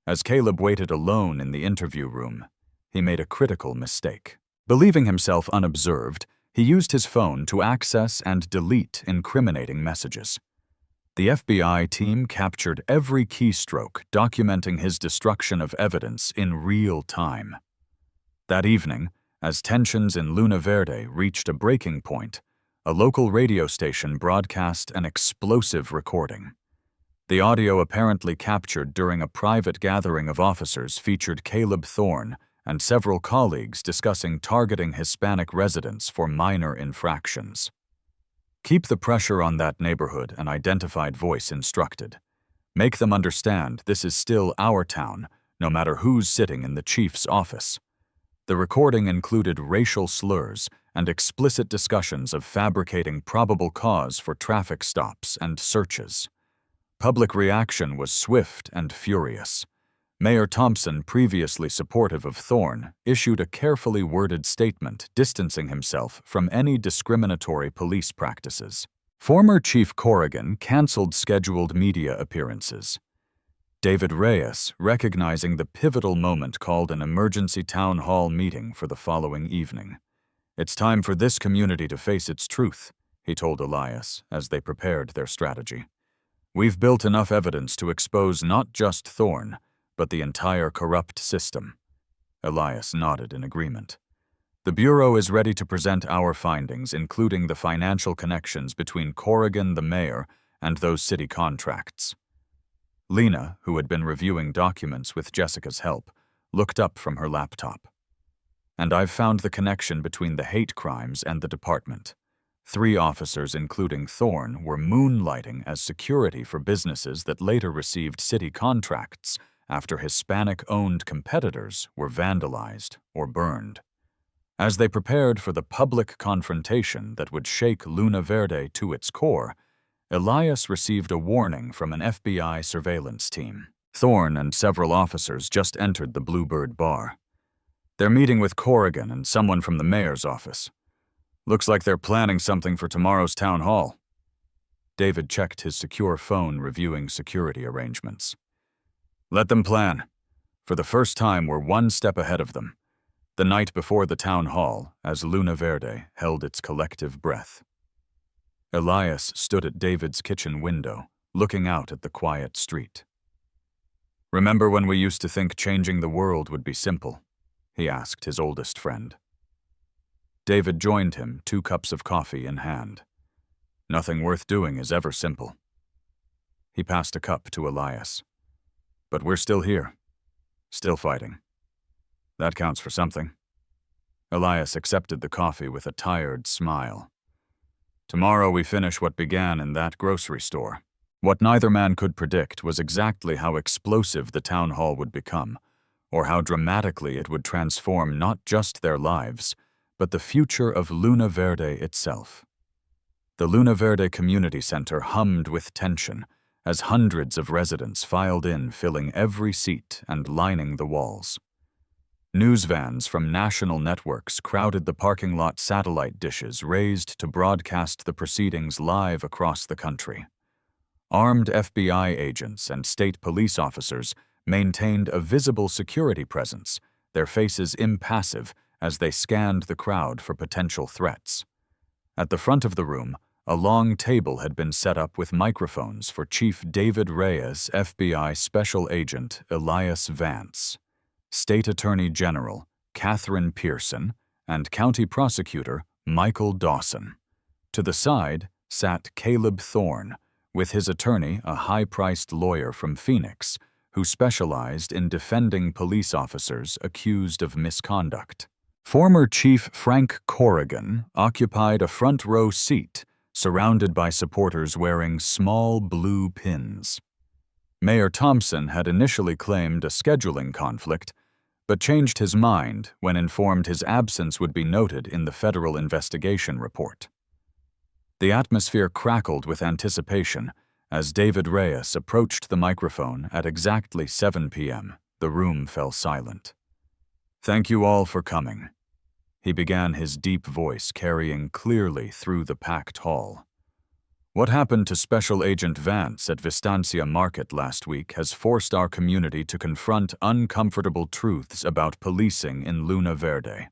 As Caleb waited alone in the interview room, he made a critical mistake. Believing himself unobserved, he used his phone to access and delete incriminating messages. The FBI team captured every keystroke, documenting his destruction of evidence in real time. That evening, as tensions in Luna Verde reached a breaking point, a local radio station broadcast an explosive recording. The audio apparently captured during a private gathering of officers featured Caleb Thorne and several colleagues discussing targeting Hispanic residents for minor infractions. "Keep the pressure on that neighborhood," an identified voice instructed. "Make them understand this is still our town, no matter who's sitting in the chief's office." The recording included racial slurs and explicit discussions of fabricating probable cause for traffic stops and searches. Public reaction was swift and furious. Mayor Thompson, previously supportive of Thorne, issued a carefully worded statement distancing himself from any discriminatory police practices. Former Chief Corrigan canceled scheduled media appearances. David Reyes, recognizing the pivotal moment, called an emergency town hall meeting for the following evening. "It's time for this community to face its truth," he told Elias as they prepared their strategy. "We've built enough evidence to expose not just Thorne, but the entire corrupt system." Elias nodded in agreement. "The Bureau is ready to present our findings, including the financial connections between Corrigan, the mayor, and those city contracts." Lena, who had been reviewing documents with Jessica's help, looked up from her laptop. "And I've found the connection between the hate crimes and the department. 3 officers, including Thorne, were moonlighting as security for businesses that later received city contracts after Hispanic-owned competitors were vandalized or burned. As they prepared for the public confrontation that would shake Luna Verde to its core, Elias received a warning from an FBI surveillance team. Thorne and several officers just entered the Bluebird bar. "They're meeting with Corrigan and someone from the mayor's office. Looks like they're planning something for tomorrow's town hall." David checked his secure phone, reviewing security arrangements. "Let them plan. For the first time, we're one step ahead of them." The night before the town hall, as Luna Verde held its collective breath, Elias stood at David's kitchen window, looking out at the quiet street. "Remember when we used to think changing the world would be simple?" he asked his oldest friend. David joined him, 2 cups of coffee in hand. "Nothing worth doing is ever simple." He passed a cup to Elias. "But we're still here, still fighting. That counts for something." Elias accepted the coffee with a tired smile. "Tomorrow we finish what began in that grocery store." What neither man could predict was exactly how explosive the town hall would become, or how dramatically it would transform not just their lives, but the future of Luna Verde itself. The Luna Verde Community Center hummed with tension as hundreds of residents filed in, filling every seat and lining the walls. News vans from national networks crowded the parking lot, satellite dishes raised to broadcast the proceedings live across the country. Armed FBI agents and state police officers maintained a visible security presence, their faces impassive as they scanned the crowd for potential threats. At the front of the room, a long table had been set up with microphones for Chief David Reyes, FBI Special Agent Elias Vance, State Attorney General Catherine Pearson, and County Prosecutor Michael Dawson. To the side sat Caleb Thorne, with his attorney, a high-priced lawyer from Phoenix, who specialized in defending police officers accused of misconduct. Former Chief Frank Corrigan occupied a front-row seat, surrounded by supporters wearing small blue pins. Mayor Thompson had initially claimed a scheduling conflict, but changed his mind when informed his absence would be noted in the federal investigation report. The atmosphere crackled with anticipation as David Reyes approached the microphone at exactly 7 p.m. The room fell silent. "Thank you all for coming," he began, his deep voice carrying clearly through the packed hall. "What happened to Special Agent Vance at Vistancia Market last week has forced our community to confront uncomfortable truths about policing in Luna Verde.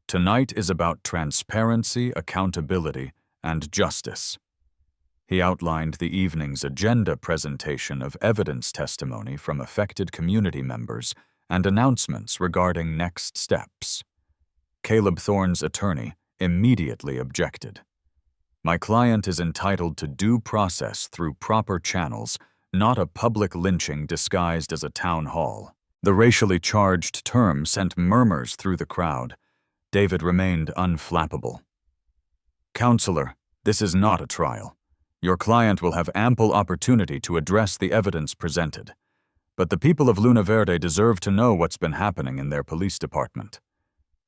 Tonight is about transparency, accountability, and justice." He outlined the evening's agenda presentation of evidence testimony from affected community members and announcements regarding next steps. Caleb Thorne's attorney immediately objected. "My client is entitled to due process through proper channels, not a public lynching disguised as a town hall." The racially charged term sent murmurs through the crowd. David remained unflappable. "Counselor, this is not a trial. Your client will have ample opportunity to address the evidence presented. But the people of Luna Verde deserve to know what's been happening in their police department."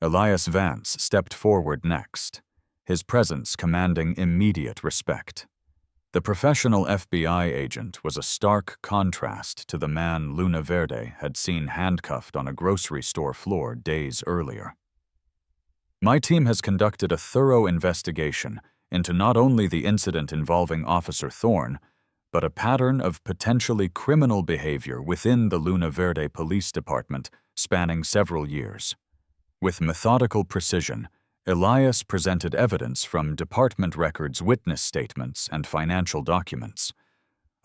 Elias Vance stepped forward next, his presence commanding immediate respect. The professional FBI agent was a stark contrast to the man Luna Verde had seen handcuffed on a grocery store floor days earlier. "My team has conducted a thorough investigation into not only the incident involving Officer Thorne, but a pattern of potentially criminal behavior within the Luna Verde Police Department spanning several years." With methodical precision, Elias presented evidence from department records, witness statements, and financial documents.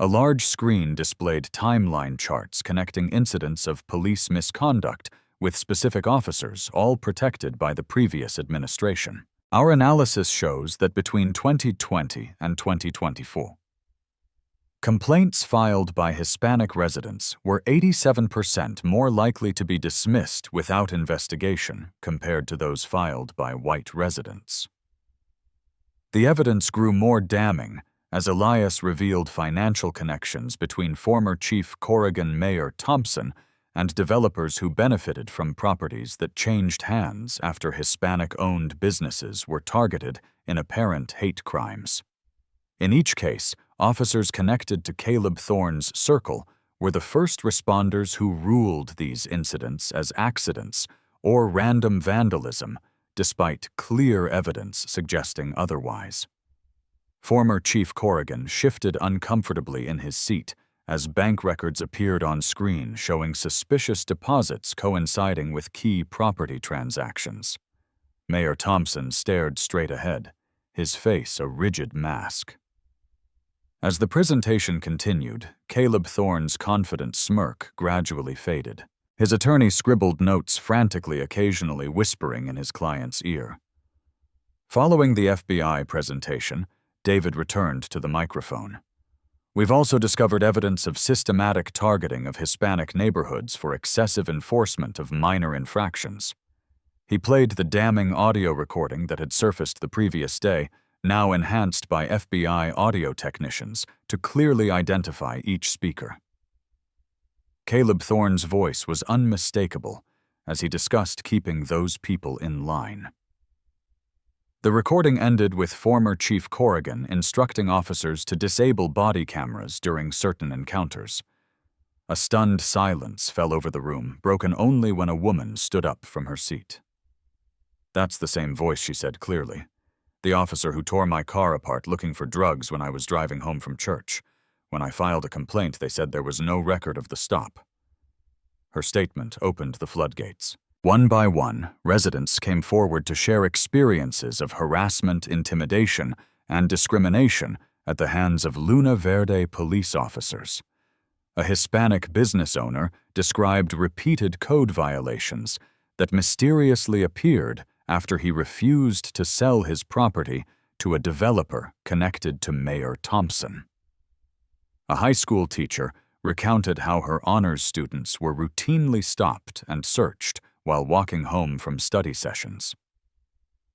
A large screen displayed timeline charts connecting incidents of police misconduct with specific officers, all protected by the previous administration. "Our analysis shows that between 2020 and 2024, complaints filed by Hispanic residents were 87% more likely to be dismissed without investigation compared to those filed by white residents." The evidence grew more damning as Elias revealed financial connections between former Chief Corrigan Mayor Thompson and developers who benefited from properties that changed hands after Hispanic-owned businesses were targeted in apparent hate crimes. In each case, officers connected to Caleb Thorne's circle were the first responders who ruled these incidents as accidents or random vandalism, despite clear evidence suggesting otherwise. Former Chief Corrigan shifted uncomfortably in his seat as bank records appeared on screen showing suspicious deposits coinciding with key property transactions. Mayor Thompson stared straight ahead, his face a rigid mask. As the presentation continued, Caleb Thorne's confident smirk gradually faded. His attorney scribbled notes frantically, occasionally whispering in his client's ear. Following the FBI presentation, David returned to the microphone. "We've also discovered evidence of systematic targeting of Hispanic neighborhoods for excessive enforcement of minor infractions." He played the damning audio recording that had surfaced the previous day, now enhanced by FBI audio technicians, to clearly identify each speaker. Caleb Thorne's voice was unmistakable as he discussed keeping those people in line. The recording ended with former Chief Corrigan instructing officers to disable body cameras during certain encounters. A stunned silence fell over the room, broken only when a woman stood up from her seat. "That's the same voice," she said clearly. "The officer who tore my car apart looking for drugs when I was driving home from church. When I filed a complaint, they said there was no record of the stop." Her statement opened the floodgates. One by one, residents came forward to share experiences of harassment, intimidation, and discrimination at the hands of Luna Verde police officers. A Hispanic business owner described repeated code violations that mysteriously appeared after he refused to sell his property to a developer connected to Mayor Thompson. A high school teacher recounted how her honors students were routinely stopped and searched while walking home from study sessions.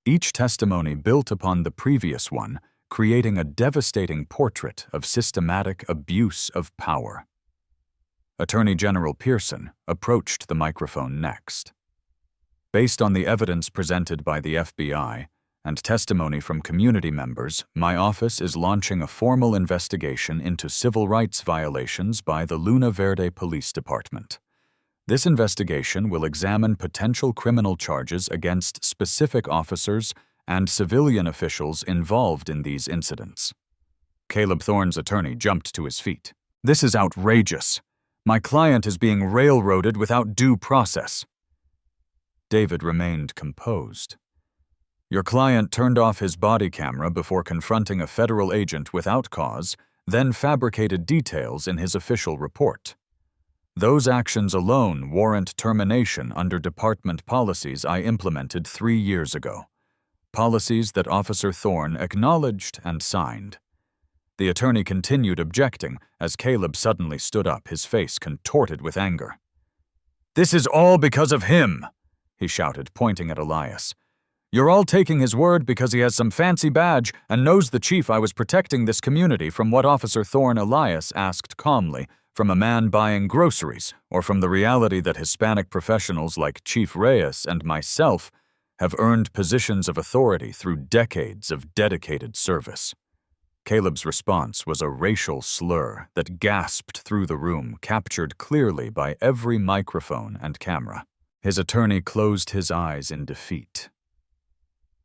Each testimony built upon the previous one, creating a devastating portrait of systematic abuse of power. Attorney General Pearson approached the microphone next. "Based on the evidence presented by the FBI and testimony from community members, my office is launching a formal investigation into civil rights violations by the Luna Verde Police Department. This investigation will examine potential criminal charges against specific officers and civilian officials involved in these incidents." Caleb Thorne's attorney jumped to his feet. "This is outrageous. My client is being railroaded without due process." David remained composed. "Your client turned off his body camera before confronting a federal agent without cause, then fabricated details in his official report. Those actions alone warrant termination under department policies I implemented 3 years ago. Policies that Officer Thorne acknowledged and signed." The attorney continued objecting as Caleb suddenly stood up, his face contorted with anger. "This is all because of him," he shouted, pointing at Elias. "You're all taking his word because he has some fancy badge and knows the chief I was protecting this community from what Officer Thorne." Elias asked calmly, "from a man buying groceries, or from the reality that Hispanic professionals like Chief Reyes and myself have earned positions of authority through decades of dedicated service?" Caleb's response was a racial slur that gasped through the room, captured clearly by every microphone and camera. His attorney closed his eyes in defeat.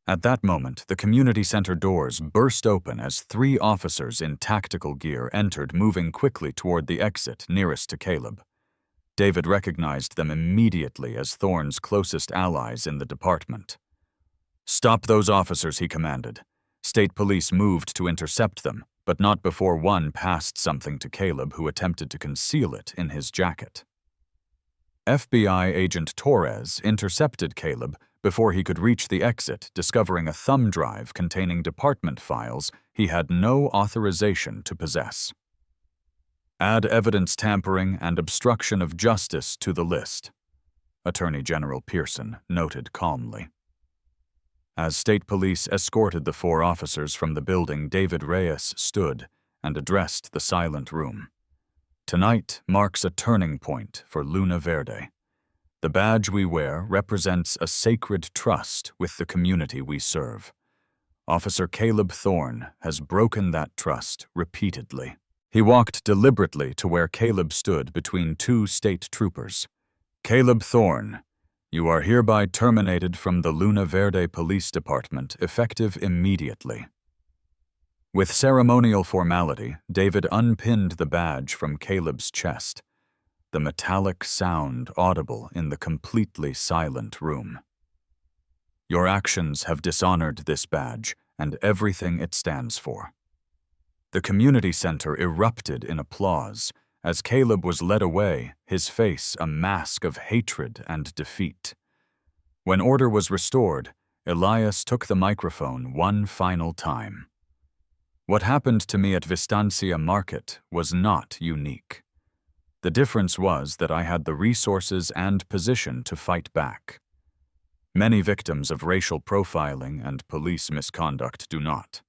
At that moment, the community center doors burst open as 3 officers in tactical gear entered, moving quickly toward the exit nearest to Caleb. David recognized them immediately as Thorne's closest allies in the department. "Stop those officers," he commanded. State police moved to intercept them, but not before one passed something to Caleb, who attempted to conceal it in his jacket. FBI agent Torres intercepted Caleb before he could reach the exit, discovering a thumb drive containing department files he had no authorization to possess. "Add evidence tampering and obstruction of justice to the list," Attorney General Pearson noted calmly. As state police escorted the 4 officers from the building, David Reyes stood and addressed the silent room. "Tonight marks a turning point for Luna Verde. The badge we wear represents a sacred trust with the community we serve. Officer Caleb Thorne has broken that trust repeatedly." He walked deliberately to where Caleb stood between 2 state troopers. "Caleb Thorne, you are hereby terminated from the Luna Verde Police Department, effective immediately." With ceremonial formality, David unpinned the badge from Caleb's chest, the metallic sound audible in the completely silent room. "Your actions have dishonored this badge and everything it stands for." The community center erupted in applause as Caleb was led away, his face a mask of hatred and defeat. When order was restored, Elias took the microphone one final time. "What happened to me at Vistancia Market was not unique. The difference was that I had the resources and position to fight back. Many victims of racial profiling and police misconduct do not.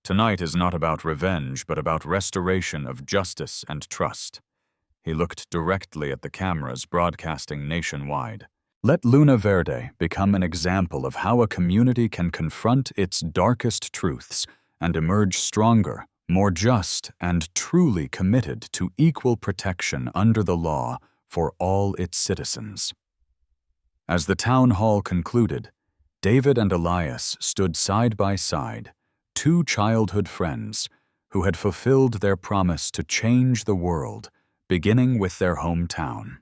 Tonight is not about revenge, but about restoration of justice and trust." He looked directly at the cameras broadcasting nationwide. Let Luna Verde become an example of how a community can confront its darkest truths and emerge stronger, more just, and truly committed to equal protection under the law for all its citizens. As the town hall concluded, David and Elias stood side by side, two childhood friends who had fulfilled their promise to change the world, beginning with their hometown.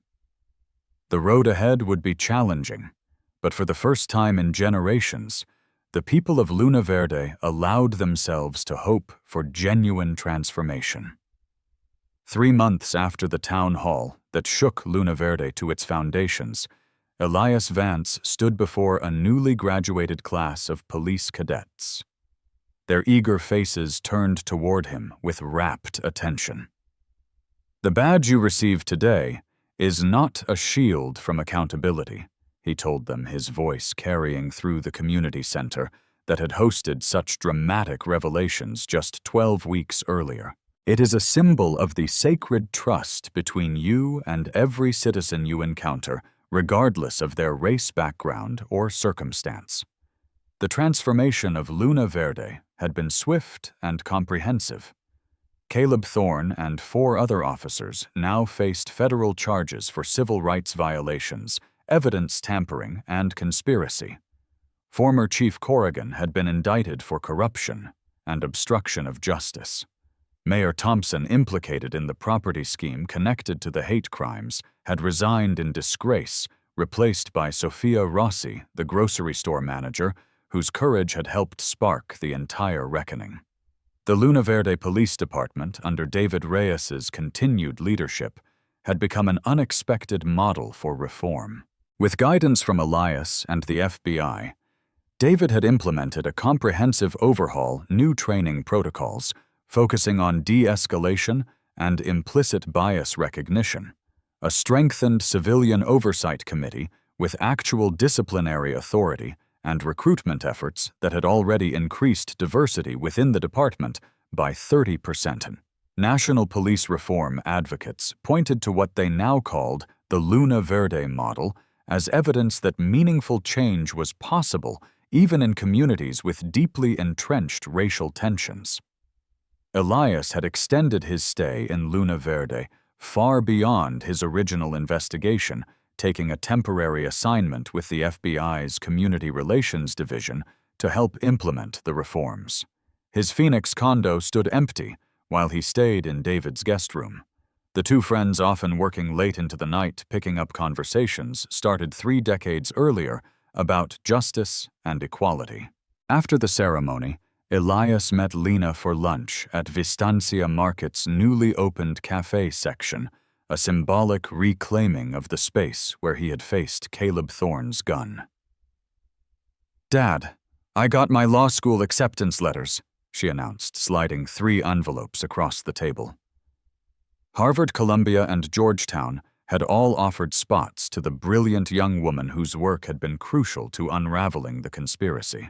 The road ahead would be challenging, but for the first time in generations, the people of Luna Verde allowed themselves to hope for genuine transformation. 3 months after the town hall that shook Luna Verde to its foundations, Elias Vance stood before a newly graduated class of police cadets. Their eager faces turned toward him with rapt attention. "The badge you receive today is not a shield from accountability," he told them, his voice carrying through the community center that had hosted such dramatic revelations just 12 weeks earlier. "It is a symbol of the sacred trust between you and every citizen you encounter, regardless of their race background or circumstance." The transformation of Luna Verde had been swift and comprehensive. Caleb Thorne and 4 other officers now faced federal charges for civil rights violations, evidence tampering, and conspiracy. Former Chief Corrigan had been indicted for corruption and obstruction of justice. Mayor Thompson, implicated in the property scheme connected to the hate crimes, had resigned in disgrace, replaced by Sophia Rossi, the grocery store manager, whose courage had helped spark the entire reckoning. The Luna Verde Police Department, under David Reyes's continued leadership, had become an unexpected model for reform. With guidance from Elias and the FBI, David had implemented a comprehensive overhaul, new training protocols, focusing on de-escalation and implicit bias recognition, a strengthened civilian oversight committee with actual disciplinary authority, and recruitment efforts that had already increased diversity within the department by 30%. National police reform advocates pointed to what they now called the Luna Verde model as evidence that meaningful change was possible even in communities with deeply entrenched racial tensions. Elias had extended his stay in Luna Verde far beyond his original investigation, taking a temporary assignment with the FBI's Community Relations Division to help implement the reforms. His Phoenix condo stood empty while he stayed in David's guest room. The two friends, often working late into the night picking up conversations started 3 decades earlier about justice and equality. After the ceremony, Elias met Lena for lunch at Vistancia Market's newly opened cafe section, a symbolic reclaiming of the space where he had faced Caleb Thorne's gun. "Dad, I got my law school acceptance letters," she announced, sliding 3 envelopes across the table. Harvard, Columbia, and Georgetown had all offered spots to the brilliant young woman whose work had been crucial to unraveling the conspiracy.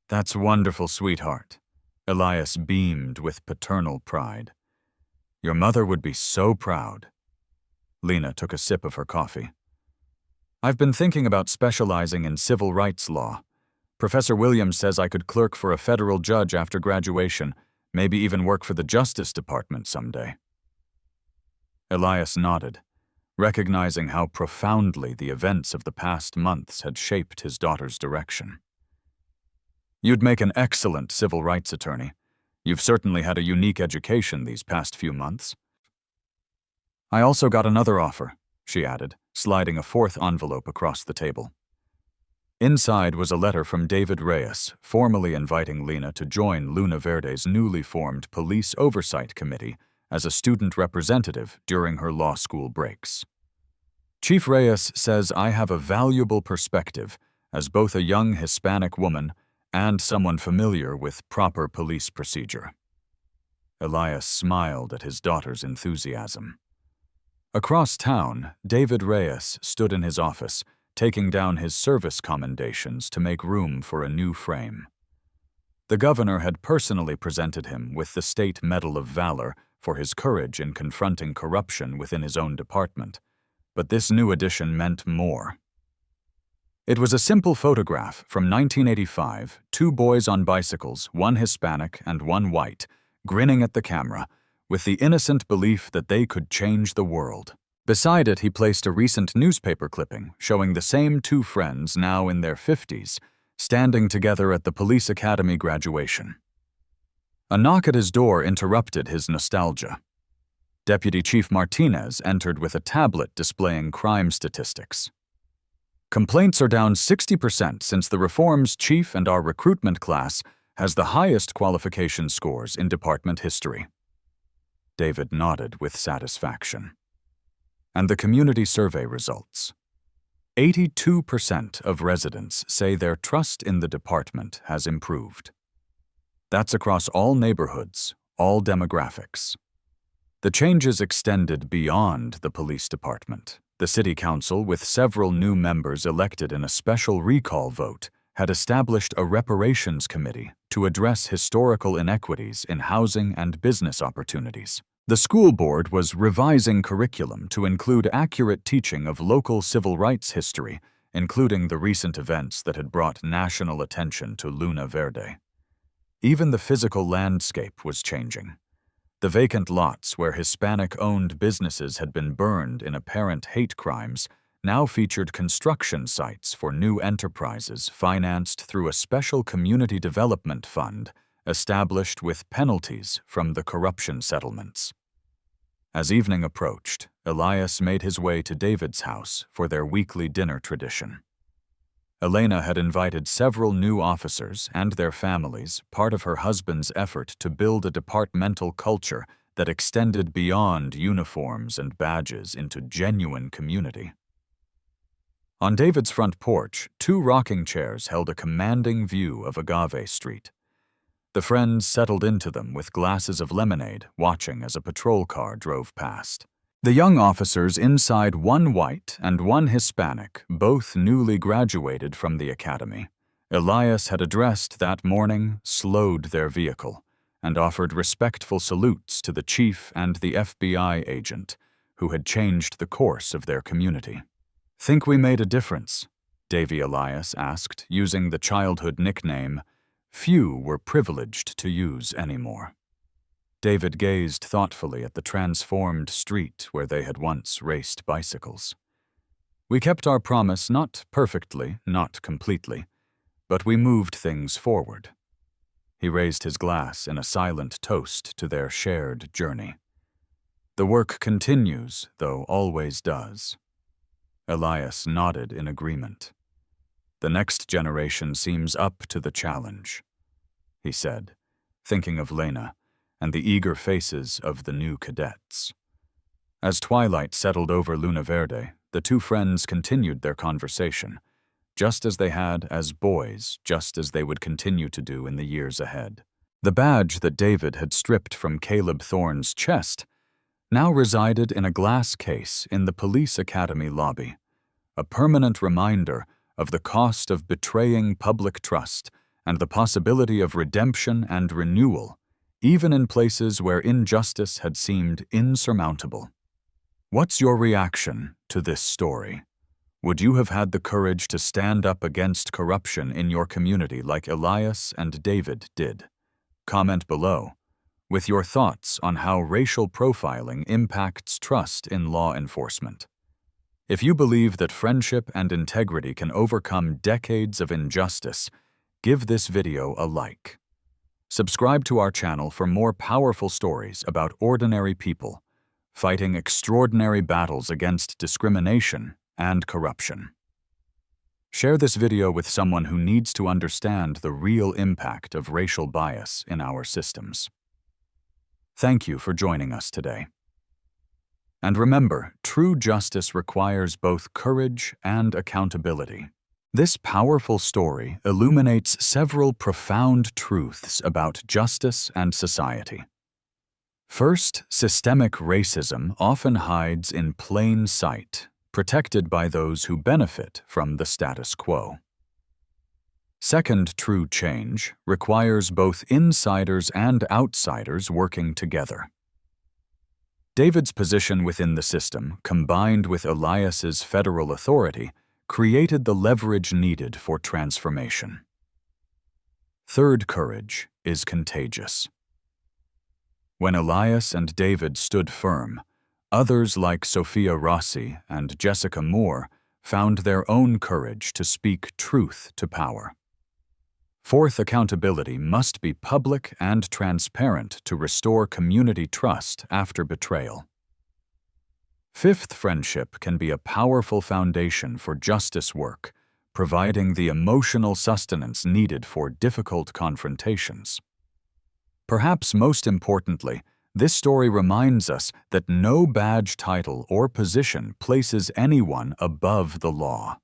"That's wonderful, sweetheart." Elias beamed with paternal pride. "Your mother would be so proud." Lena took a sip of her coffee. "I've been thinking about specializing in civil rights law. Professor Williams says I could clerk for a federal judge after graduation, maybe even work for the Justice Department someday." Elias nodded, recognizing how profoundly the events of the past months had shaped his daughter's direction. "You'd make an excellent civil rights attorney. You've certainly had a unique education these past few months." "I also got another offer," she added, sliding a 4th envelope across the table. Inside was a letter from David Reyes, formally inviting Lena to join Luna Verde's newly formed Police Oversight Committee as a student representative during her law school breaks. "Chief Reyes says I have a valuable perspective as both a young Hispanic woman and someone familiar with proper police procedure." Elias smiled at his daughter's enthusiasm. Across town, David Reyes stood in his office, taking down his service commendations to make room for a new frame. The governor had personally presented him with the State Medal of Valor for his courage in confronting corruption within his own department, but this new addition meant more. It was a simple photograph from 1985, two boys on bicycles, one Hispanic and one white, grinning at the camera, with the innocent belief that they could change the world. Beside it, he placed a recent newspaper clipping showing the same two friends, now in their 50s, standing together at the police academy graduation. A knock at his door interrupted his nostalgia. Deputy Chief Martinez entered with a tablet displaying crime statistics. Complaints are down 60% since the reform's chief, and our recruitment class has the highest qualification scores in department history. David nodded with satisfaction. And the community survey results. 82% of residents say their trust in the department has improved. That's across all neighborhoods, all demographics. The changes extended beyond the police department. The city council, with several new members elected in a special recall vote, had established a reparations committee to address historical inequities in housing and business opportunities. The school board was revising curriculum to include accurate teaching of local civil rights history, including the recent events that had brought national attention to Luna Verde. Even the physical landscape was changing. The vacant lots where Hispanic-owned businesses had been burned in apparent hate crimes now featured construction sites for new enterprises financed through a special community development fund established with penalties from the corruption settlements. As evening approached, Elias made his way to David's house for their weekly dinner tradition. Elena had invited several new officers and their families, part of her husband's effort to build a departmental culture that extended beyond uniforms and badges into genuine community. On David's front porch, two rocking chairs held a commanding view of Agave Street. The friends settled into them with glasses of lemonade, watching as a patrol car drove past. The young officers inside, one white and one Hispanic, both newly graduated from the academy. Elias had addressed that morning, slowed their vehicle, and offered respectful salutes to the chief and the FBI agent, who had changed the course of their community. "Think we made a difference?" Davy Elias asked, using the childhood nickname few were privileged to use anymore. David gazed thoughtfully at the transformed street where they had once raced bicycles. "We kept our promise, not perfectly, not completely, but we moved things forward." He raised his glass in a silent toast to their shared journey. "The work continues, though always does." Elias nodded in agreement. "The next generation seems up to the challenge," he said, thinking of Lena and the eager faces of the new cadets. As twilight settled over Luna Verde, the two friends continued their conversation, just as they had as boys, just as they would continue to do in the years ahead. The badge that David had stripped from Caleb Thorne's chest now resided in a glass case in the police academy lobby, a permanent reminder of the cost of betraying public trust and the possibility of redemption and renewal, even in places where injustice had seemed insurmountable. What's your reaction to this story? Would you have had the courage to stand up against corruption in your community like Elias and David did? Comment below with your thoughts on how racial profiling impacts trust in law enforcement. If you believe that friendship and integrity can overcome decades of injustice, give this video a like. Subscribe to our channel for more powerful stories about ordinary people fighting extraordinary battles against discrimination and corruption. Share this video with someone who needs to understand the real impact of racial bias in our systems. Thank you for joining us today. And remember, true justice requires both courage and accountability. This powerful story illuminates several profound truths about justice and society. First, systemic racism often hides in plain sight, protected by those who benefit from the status quo. Second, true change requires both insiders and outsiders working together. David's position within the system, combined with Elias's federal authority, created the leverage needed for transformation. Third courage is contagious. When Elias and David stood firm, others like Sophia Rossi and Jessica Moore found their own courage to speak truth to power. Fourth, accountability must be public and transparent to restore community trust after betrayal. Fifth, friendship can be a powerful foundation for justice work, providing the emotional sustenance needed for difficult confrontations. Perhaps most importantly, this story reminds us that no badge, title, or position places anyone above the law.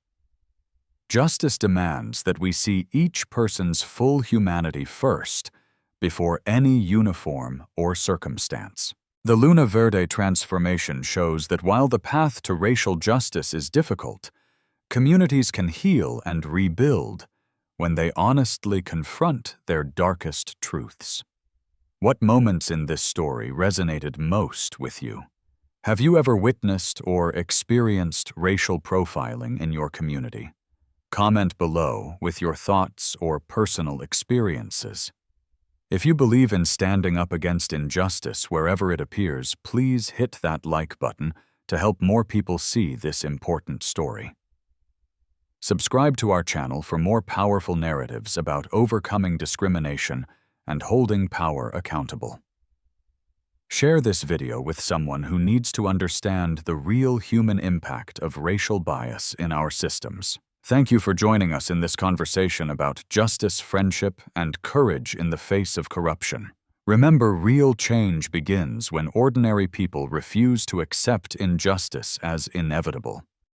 Justice demands that we see each person's full humanity first, before any uniform or circumstance. The Luna Verde transformation shows that while the path to racial justice is difficult, communities can heal and rebuild when they honestly confront their darkest truths. What moments in this story resonated most with you? Have you ever witnessed or experienced racial profiling in your community? Comment below with your thoughts or personal experiences. If you believe in standing up against injustice wherever it appears, please hit that like button to help more people see this important story. Subscribe to our channel for more powerful narratives about overcoming discrimination and holding power accountable. Share this video with someone who needs to understand the real human impact of racial bias in our systems. Thank you for joining us in this conversation about justice, friendship, and courage in the face of corruption. Remember, real change begins when ordinary people refuse to accept injustice as inevitable.